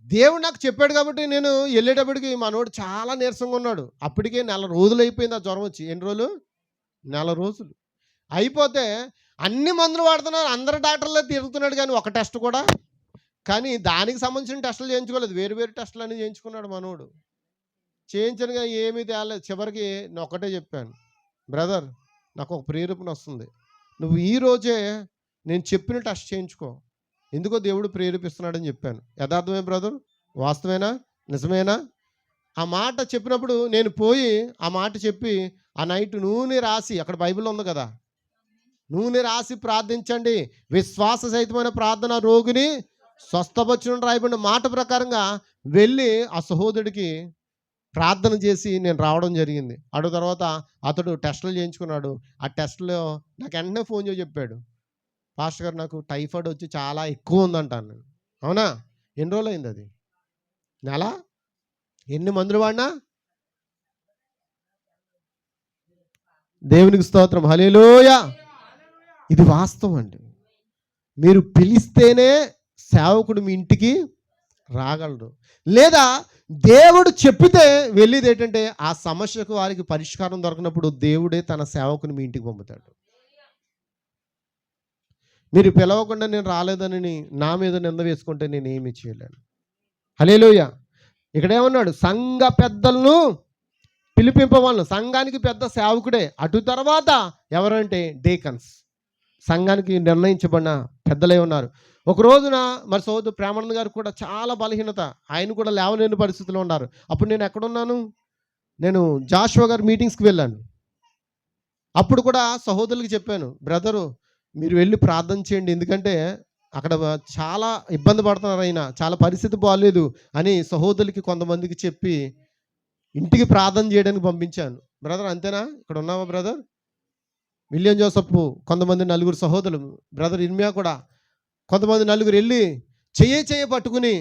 దేవుడు నాకు చెప్పాడు కాబట్టి నేను వెళ్ళేటప్పటికి మనోడు చాలా నీరసంగా ఉన్నాడు. అప్పటికే 1 నెల రోజులు అయిపోయింది ఆ జ్వరం వచ్చి. ఎన్ని రోజులు? 1 నెల రోజులు అయిపోతే అన్ని మందులు వాడుతున్నారు, అందరు డాక్టర్లే తిరుగుతున్నాడు, కానీ ఒక టెస్ట్ కూడా, కానీ దానికి సంబంధించిన టెస్టులు చేయించుకోలేదు, వేరు టెస్టులు అన్నీ చేయించుకున్నాడు మనోడు. చేయించనుగా ఏమీ తేలేదు. చివరికి నేను ఒకటే చెప్పాను, బ్రదర్ నాకు ఒక ప్రేరేపణ వస్తుంది, నువ్వు ఈరోజే నేను చెప్పిన టెస్ట్ చేయించుకో, ఎందుకో దేవుడు ప్రేరేపిస్తున్నాడని చెప్పాను. యథార్థమే బ్రదర్? వాస్తవేనా? నిజమేనా? ఆ మాట చెప్పినప్పుడు నేను పోయి ఆ మాట చెప్పి ఆ నైట్ నూనె రాసి, అక్కడ బైబిల్లో ఉంది కదా, నూనె రాసి ప్రార్థించండి, విశ్వాస సహితమైన ప్రార్థన రోగిని స్వస్థపరచును రాయబడిన మాట ప్రకారంగా వెళ్ళి ఆ సహోదరుడికి ప్రార్థన చేసి నేను రావడం జరిగింది. అటు తర్వాత అతడు టెస్టులు చేయించుకున్నాడు. ఆ టెస్టులో నాకు వెంటనే ఫోన్ చేసి చెప్పాడు, పాస్టర్ గారు నాకు టైఫాయిడ్ వచ్చి చాలా ఎక్కువ ఉందంటాను. అవునా? ఎన్ని రోజులు అయింది అది? నెల? ఎన్ని మందులు వాడినా? దేవునికి స్తోత్రం, హల్లెలూయా. ఇది వాస్తవం అండి. మీరు పిలిస్తేనే సేవకుడు మీ ఇంటికి రాగలడు. లేదా దేవుడు చెప్పితే వెళ్ళేది ఏంటంటే ఆ సమస్యకు వారికి పరిష్కారం దొరకనప్పుడు దేవుడే తన సేవకుని మీ ఇంటికి పంపుతాడు. మీరు పిలవకుండా నేను రాలేదని నా మీద నింద వేసుకుంటే నేను ఏమి చేయలేను. హల్లెలూయా. ఇక్కడ ఏమన్నాడు? సంఘ పెద్దలను పిలిపింపవాళ్ళు. సంఘానికి పెద్ద సేవకుడే. అటు తర్వాత ఎవరంటే డీకన్స్, సంఘానికి నిర్ణయించబడిన పెద్దలే ఉన్నారు. ఒక రోజున మరి సోదరు ప్రేమానంద గారు కూడా చాలా బలహీనత, ఆయన కూడా లేవలేని పరిస్థితిలో ఉన్నారు. అప్పుడు నేను ఎక్కడున్నాను? నేను జాషువా గారి మీటింగ్స్కి వెళ్ళాను. అప్పుడు కూడా సహోదరులకు చెప్పాను, బ్రదరు మీరు వెళ్ళి ప్రార్థన చేయండి, ఎందుకంటే అక్కడ చాలా ఇబ్బంది పడుతున్నారు, ఆయన చాలా పరిస్థితి బాగాలేదు అని సహోదరులకి కొంతమందికి చెప్పి ఇంటికి ప్రార్థన చేయడానికి పంపించాను. బ్రదర్ అంతేనా? ఇక్కడ ఉన్నావా బ్రదర్? విలియం జోసఫ్, కొంతమంది నలుగురు సహోదరులు, బ్రదర్ ఇర్మియా కూడా, కొంతమంది నలుగురు వెళ్ళి చెయ్యి పట్టుకుని,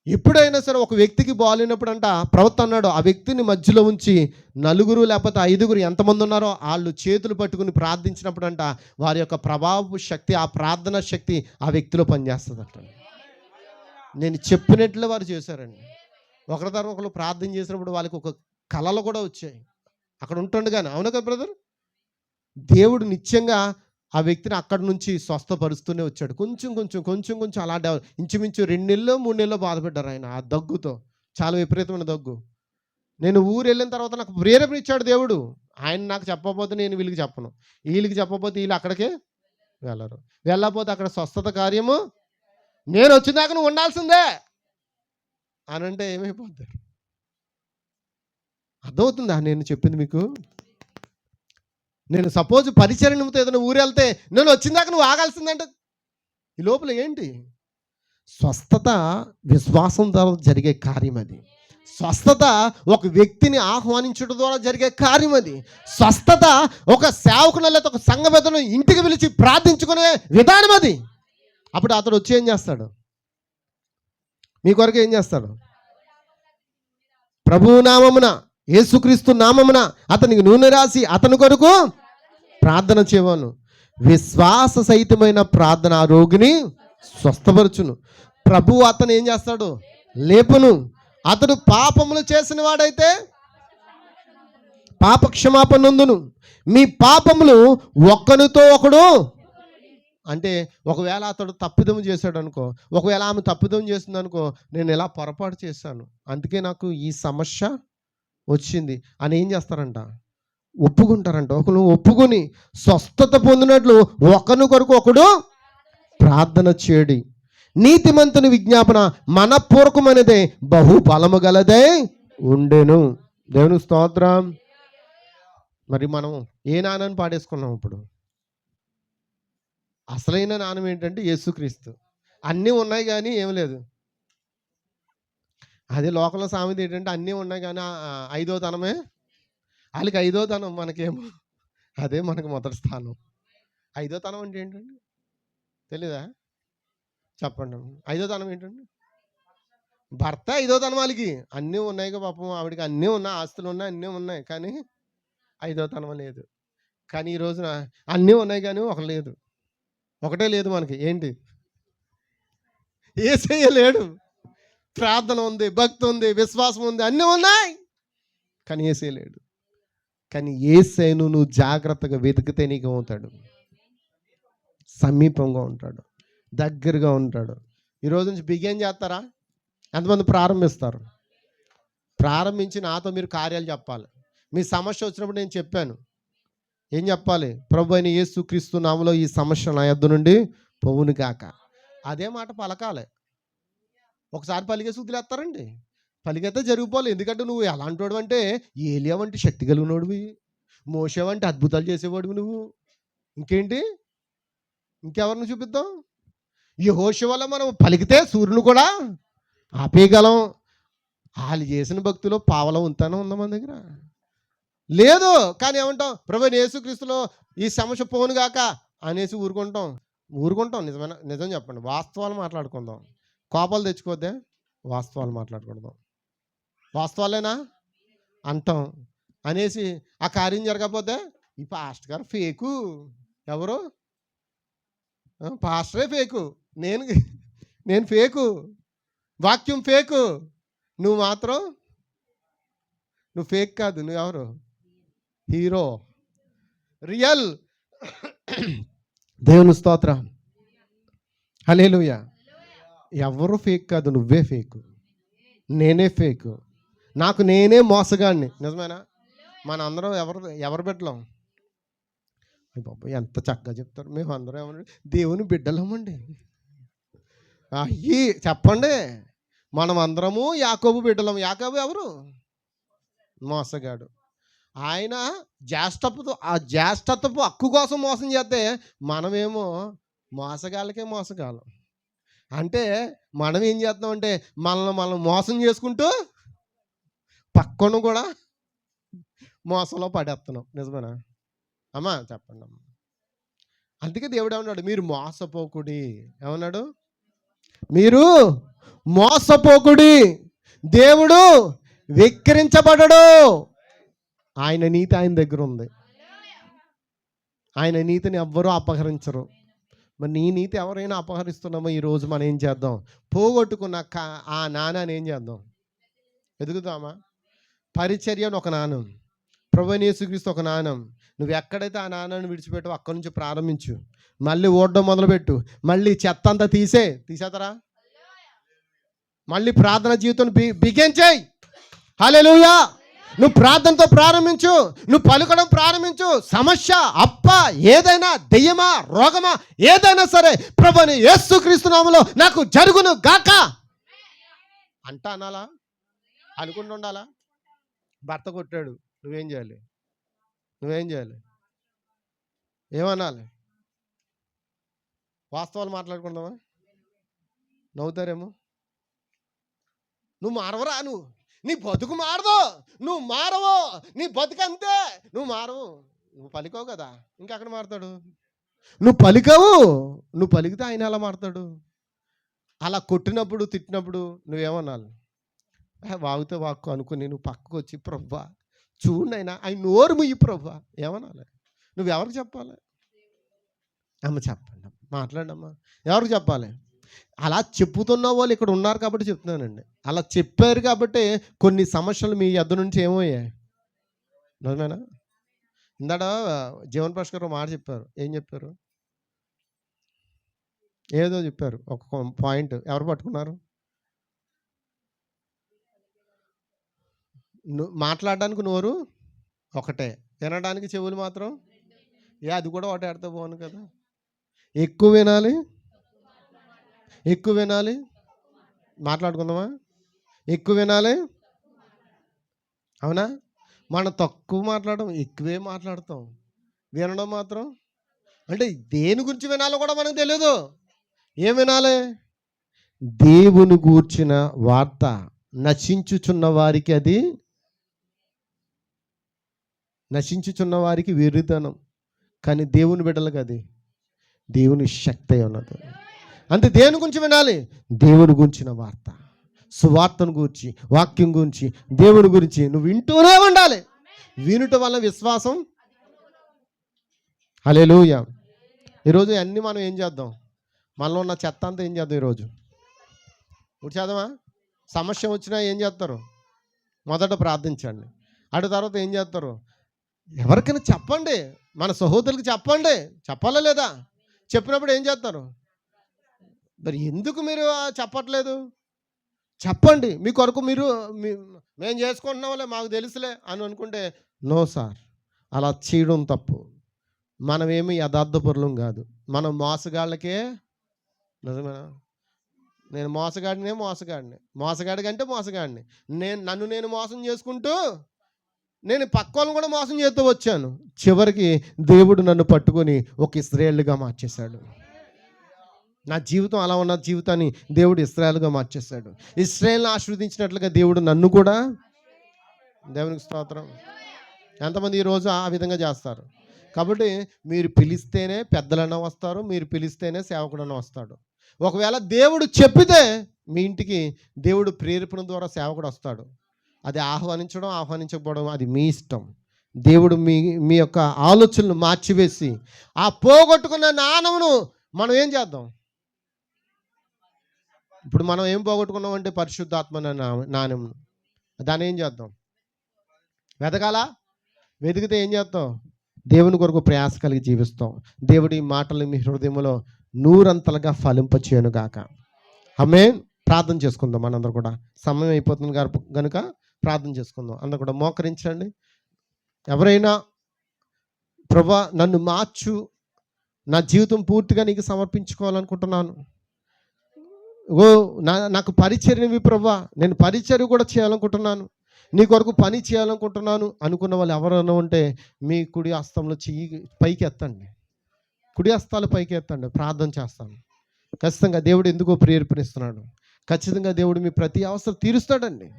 ఎప్పుడైనా సరే ఒక వ్యక్తికి బాగాలేనప్పుడు అంట ప్రవక్త అన్నాడు, ఆ వ్యక్తిని మధ్యలో ఉంచి నలుగురు లేకపోతే ఐదుగురు ఎంతమంది ఉన్నారో వాళ్ళు చేతులు పట్టుకుని ప్రార్థించినప్పుడు అంట వారి యొక్క ప్రభావపు శక్తి, ఆ ప్రార్థన శక్తి ఆ వ్యక్తిలో పనిచేస్తుందట. నేను చెప్పినట్లు వారు చేశారండి. ఒకరి తర్వాత ఒకరు ప్రార్థన చేసినప్పుడు వాళ్ళకి ఒక కళలు కూడా వచ్చాయి అక్కడ ఉంటుండగానే. అవును కదా బ్రదర్? దేవుడు నిత్యంగా ఆ వ్యక్తిని అక్కడి నుంచి స్వస్థపరుస్తూనే వచ్చాడు. కొంచెం అలా ఇంచుమించు 2 నెలలు 3 నెలలు బాధపడ్డారు ఆయన ఆ దగ్గుతో. చాలా విపరీతమైన దగ్గు. నేను ఊరు వెళ్ళిన తర్వాత నాకు ప్రేరేపణ ఇచ్చాడు దేవుడు. ఆయన నాకు చెప్పకపోతే నేను వీళ్ళకి చెప్పను, వీళ్ళకి చెప్పకపోతే వీళ్ళు అక్కడికే వెళ్ళరు, వెళ్ళకపోతే అక్కడ స్వస్థత కార్యము నేను వచ్చినాక నువ్వు ఉండాల్సిందే అని అంటే ఏమైపోతారు? అర్థమవుతుందా నేను చెప్పింది మీకు? నేను సపోజ్ పరిచయ నిమిత్తం ఏదైనా ఊరు వెళ్తే నేను వచ్చిందాక నువ్వు ఆగాల్సిందంటే ఈ లోపల ఏంటి? స్వస్థత విశ్వాసం ద్వారా జరిగే కార్యం అది. స్వస్థత ఒక వ్యక్తిని ఆహ్వానించడం ద్వారా జరిగే కార్యం అది. స్వస్థత ఒక సేవకుని లేదా ఒక సంఘ పెద్దను ఇంటికి పిలిచి ప్రార్థించుకునే విధానం అది. అప్పుడు అతడు వచ్చి ఏం చేస్తాడు? మీ కొరకు ఏం చేస్తాడు? ప్రభువు నామమున, యేసుక్రీస్తు నామమున అతనికి నూనె రాసి అతని కొరకు ప్రార్థన చేయవను. విశ్వాస సహితమైన ప్రార్థన ఆ రోగిని స్వస్థపరచును. ప్రభువు అతను ఏం చేస్తాడు? లేపును. అతడు పాపములు చేసిన వాడైతే పాప క్షమాపణ నందును. మీ పాపములు ఒక్కనితో ఒకడు, అంటే ఒకవేళ అతడు తప్పిదం చేశాడు అనుకో, ఒకవేళ ఆమె తప్పిదం చేస్తుంది అనుకో, నేను ఇలా పొరపాటు చేశాను అందుకే నాకు ఈ సమస్య వచ్చింది అని ఏం చేస్తారంట? ఒప్పుకుంటారంట. ఒకరు ఒప్పుకొని స్వస్థత పొందినట్లు ఒకరి కొరకు ఒకడు ప్రార్థన చేయడి. నీతిమంతుని విజ్ఞాపన మనపూర్వకమైనదే బహు బలము గలదే ఉండెను. దేవుని స్తోత్రం. మరి మనం ఏ నాన్నని పాడేసుకున్నాం ఇప్పుడు? అసలైన నాణం ఏంటంటే యేసుక్రీస్తు. అన్నీ ఉన్నాయి కానీ ఏం లేదు. అదే లోకంలో సామెత ఏంటంటే అన్నీ ఉన్నాయి కానీ 5వ తనమే, వాళ్ళకి 5వ తనం, మనకేమో అదే మనకు మొదటి స్థానం. 5వ తనం అంటే ఏంటండి తెలీదా? చెప్పండి. 5వ తనం ఏంటండి? భర్త 5వ తనం. వాళ్ళకి అన్నీ ఉన్నాయి కదా పాపం, ఆవిడకి అన్నీ ఉన్నాయి, ఆస్తులు ఉన్నాయి, అన్నీ ఉన్నాయి, కానీ 5వ తనం లేదు. కానీ ఈ రోజున అన్నీ ఉన్నాయి కానీ ఒక లేదు, ఒకటే లేదు మనకి. ఏంటి? యేసయ్య లేడు. ప్రార్థన ఉంది, భక్తి ఉంది, విశ్వాసం ఉంది, అన్నీ ఉన్నాయి, కానీ యేసయ్య లేడు. కానీ యేసయ్యను నువ్వు జాగ్రత్తగా వెతికితే నీకు అవుతాడు, సమీపంగా ఉంటాడు, దగ్గరగా ఉంటాడు. ఈరోజు నుంచి బిగిన్ చేస్తారా? ఎంతమంది ప్రారంభిస్తారు? ప్రారంభించి నాతో మీరు కార్యాలు చెప్పాలి. మీ సమస్య వచ్చినప్పుడు నేను చెప్పాను, ఏం చెప్పాలి? ప్రభు అయిన యేసుక్రీస్తు నామములో ఈ సమస్య నా యొద్ద నుండి పోవును కాక. అదే మాట పలకాలి. ఒకసారి పలికే సూతులేస్తారండి, పలికైతే జరిగిపోవాలి. ఎందుకంటే నువ్వు ఎలాంటి వాడు అంటే ఏలియా వంటి శక్తి కలిగినోడివి, మోషే వంటి అద్భుతాలు చేసేవాడివి నువ్వు. ఇంకేంటి? ఇంకెవరిని చూపిద్దాం? యెహోషువ వల్ల మనం పలికితే సూర్యుని కూడా ఆపేయగలం. వాళ్ళు చేసిన భక్తిలో పావలం ఉంతానే ఉందా మన దగ్గర? లేదు. కానీ ఏమంటాం? ప్రభువైన యేసుక్రీస్తులో ఈ సమస్య పోను గాక అనేసి ఊరుకుంటాం. నిజమైన నిజం చెప్పండి, వాస్తవాలు మాట్లాడుకుందాం. కోపాలు తెచ్చుకోద్దే, వాస్తవాలు మాట్లాడకూడదు. వాస్తవాలేనా అంటాం అనేసి ఆ కార్యం జరగకపోతే ఈ పాస్టర్ గారు ఫేకు. ఎవరు? పాస్టరే ఫేకు, నేను నేను ఫేకు, వాక్యం ఫేకు, నువ్వు మాత్రం నువ్వు ఫేక్ కాదు, నువ్వు ఎవరు? Hero, real. దేవుని స్తోత్రం, హల్లెలూయా. ఎవరు ఫేక్ కాదు, నువ్వే ఫేకు, నేనే ఫేకు, నాకు నేనే మోసగాడిని. నిజమేనా? మన అందరం ఎవరు బిడ్డలం? బాబు ఎంత చక్కగా చెప్తారు. మేము అందరం ఏమన్నా దేవుని బిడ్డలమండి. అయ్యి చెప్పండి. మనం అందరము యాకోబు బిడ్డలం. యాకోబు ఎవరు? మోసగాడు. ఆయన జ్యేష్ఠత్వపు హక్కు కోసం మోసం చేస్తే మనమేమో మోసగాళ్ళకే మోసగాళ్ళం. అంటే మనం ఏం చేస్తామంటే మనం మోసం చేసుకుంటూ పక్కను కూడా మోసంలో పడేస్తున్నాం. నిజమేనా అమ్మా? చెప్పండి అమ్మ. అందుకే దేవుడు ఏమన్నాడు? మీరు మోసపోకుడి. ఏమన్నాడు? మీరు మోసపోకుడి, దేవుడు వెక్కిరించబడడు. ఆయన నీతి ఆయన దగ్గర ఉంది. ఆయన నీతిని ఎవ్వరూ అపహరించరు. మరి నీ నీతి ఎవరైనా అపహరిస్తున్నామో ఈరోజు మనం ఏం చేద్దాం? పోగొట్టుకున్న ఆ నాణాన్ని ఏం చేద్దాం? ఎదుగుతామా? పరిచర్య ఒక నాణం, ప్రభువైన యేసుక్రీస్తు ఒక నాణం. నువ్వు ఎక్కడైతే ఆ నాణాన్ని విడిచిపెట్టావో అక్కడి నుంచి ప్రారంభించు. మళ్ళీ ఓడడం మొదలుపెట్టు. మళ్ళీ చెత్త అంతా తీసేతరా. మళ్ళీ ప్రార్థన జీవితం బిగిన్ చేయి. హల్లెలూయా. నువ్వు ప్రార్థనతో ప్రారంభించు, నువ్వు పలుకడం ప్రారంభించు. సమస్య అప్ప ఏదైనా, దెయ్యమా, రోగమా, ఏదైనా సరే ప్రభువైన యేసుక్రీస్తు నామములో నాకు జరుగును గాక అంట అనాలా? అనుకుంటూ ఉండాలా? భర్త కొట్టాడు, నువ్వేం చేయాలి? ఏమనాలి? వాస్తవాలు మాట్లాడుకుందామా? నవ్వుతారేమో. నువ్వు మారవరా, నీ బతుకు మారదు, నువ్వు మారవు, నీ బతుకు అంతే, నువ్వు మారవు. నువ్వు పలికావు కదా, ఇంకెక్కడ మారుతాడు? నువ్వు పలికితే ఆయన ఎలా మారుతాడు? అలా కొట్టినప్పుడు, తిట్టినప్పుడు నువ్వేమనాలి? వాగుతే వాక్కు అనుకుని నువ్వు పక్కకు వచ్చి, ప్రభువా చూడైనా ఆయన నోరు ముయ్యి ప్రభువా ఏమనాలి? నువ్వెవరికి చెప్పాలి? అమ్మ చెప్పండి, మాట్లాడమ్మా. ఎవరికి చెప్పాలి? అలా చెప్పుతున్న వాళ్ళు ఇక్కడ ఉన్నారు కాబట్టి చెప్తున్నానండి. అలా చెప్పారు కాబట్టి కొన్ని సమస్యలు మీ యొద్ద నుంచి ఏమయ్యాయి. నిజమేనా? ఇందాక జీవన్ ప్రకాష్ గారు మాట చెప్పారు. ఏం చెప్పారు? ఏదో చెప్పారు ఒక పాయింట్. ఎవరు పట్టుకున్నారు? మాట్లాడడానికి నోరు ఒకటే, వినడానికి చెవులు మాత్రం అది కూడా ఒకటి ఆడితే పోను కదా. ఎక్కువ వినాలి, మాట్లాడుకుందామా? ఎక్కువ వినాలి, అవునా? మనం తక్కువ మాట్లాడడం, ఎక్కువే మాట్లాడతాం. వినడం మాత్రం అంటే దేని గురించి వినాలో కూడా మనకు తెలియదు. ఏం వినాలి? దేవుని గూర్చిన వార్త. నశించుచున్న వారికి వెర్రితనం, కానీ దేవుని బిడ్డలకు అది దేవుని శక్తి ఉన్నది. అంటే దేని గురించి వినాలి? దేవుని గురించిన వార్త, సువార్తను గురించి, వాక్యం గురించి, దేవుని గురించి నువ్వు వింటూనే ఉండాలి. వినుట వల్ల విశ్వాసం. హల్లెలూయా. ఈరోజు అన్నీ మనం ఏం చేద్దాం? మనలో ఉన్న చెత్త అంతా ఏం చేద్దాం? ఈరోజు ఇప్పుడు చేద్దామా? సమస్య వచ్చినా ఏం చేస్తారు? మొదట ప్రార్థించండి. అటు తర్వాత ఏం చేస్తారు? ఎవరికైనా చెప్పండి, మన సహోదరులకు చెప్పండి. చెప్పాలా లేదా? చెప్పినప్పుడు ఏం చేస్తారు? మరి ఎందుకు మీరు చెప్పట్లేదు? చెప్పండి. మీ కొరకు మేము చేసుకుంటున్నాంలే, మాకు తెలుసులే అని అనుకుంటే నో సార్, అలా చేయడం తప్పు. మనమేమి యథార్థపరులం కాదు, మనం మోసగాళ్ళకే. నిజమేనా? నేను మోసగాడి కంటే మోసగాడిని. నన్ను మోసం చేసుకుంటూ నేను పక్క వాళ్ళని కూడా మోసం చేస్తూ వచ్చాను. చివరికి దేవుడు నన్ను పట్టుకొని ఒక ఇశ్రాయేలుగా మార్చేశాడు. నా జీవితం అలా ఉన్న జీవితాన్ని దేవుడు ఇశ్రాయేలుగా మార్చేశాడు. ఇశ్రాయేల్ని ఆశీర్వదించినట్లుగా దేవుడు నన్ను కూడా. దేవునికి స్తోత్రం. ఎంతమంది ఈరోజు ఆ విధంగా చేస్తారు? కాబట్టి మీరు పిలిస్తేనే పెద్దలన్నా వస్తారు, మీరు పిలిస్తేనే సేవకుడన్నా వస్తాడు. ఒకవేళ దేవుడు చెప్పితే మీ ఇంటికి దేవుడు ప్రేరేపణ ద్వారా సేవకుడు వస్తాడు. అది ఆహ్వానించకపోవడం అది మీ ఇష్టం. దేవుడు మీ మీ యొక్క ఆలోచనలు మార్చివేసి ఆ పోగొట్టుకున్న నాణమును మనం ఏం చేద్దాం? ఇప్పుడు మనం ఏం పోగొట్టుకున్నాం అంటే పరిశుద్ధాత్మ నాణ్యం. దాన్ని ఏం చేద్దాం? వెతకాలా? వెతికితే ఏం చేస్తాం? దేవుని కొరకు ప్రయాస కలిగి జీవిస్తాం. దేవుడి మాటలు మీ హృదయంలో నూరంతలుగా ఫలింపచేయను గాక. ఆమేన్. ప్రార్థన చేసుకుందాం. మనందరూ కూడా సమయం అయిపోతుంది కనుక ప్రార్థన చేసుకుందాం. అందరూ కూడా మోకరించండి. ఎవరైనా ప్రభువా నన్ను మార్చు, నా జీవితం పూర్తిగా నీకు సమర్పించుకోవాలనుకుంటున్నాను, నాకు పరిచర్యవి ప్రభువా, నేను పరిచర్య కూడా చేయాలనుకుంటున్నాను, నీ కొరకు పని చేయాలనుకుంటున్నాను అనుకున్న వాళ్ళు ఎవరైనా ఉంటే మీ కుడి హస్తంలో చెయ్యి పైకి ఎత్తండి. కుడి హస్తాలు పైకి ఎత్తండి. ప్రార్థన చేస్తాను. ఖచ్చితంగా దేవుడు ఎందుకో ప్రేరేపణిస్తున్నాడు. ఖచ్చితంగా దేవుడు మీ ప్రతి అవసరం తీరుస్తాడండి.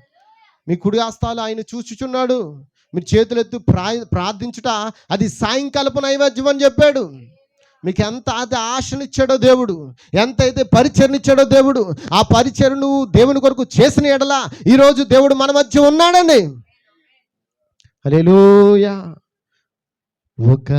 మీ కుడి హస్తాలు ఆయన చూచుచున్నాడు. మీరు చేతులెత్తి ప్రార్థించుట అది సాయంకాలపు నైవేద్యం అని చెప్పాడు. మీకు ఎంత అది ఆశనిచ్చాడో దేవుడు, ఎంతైతే పరిచర్నిచ్చాడో దేవుడు, ఆ పరిచర్ను నువ్వు దేవుని కొరకు చేసిన ఎడల ఈరోజు దేవుడు మన మధ్య ఉన్నాడండి. హల్లెలూయా. ఒక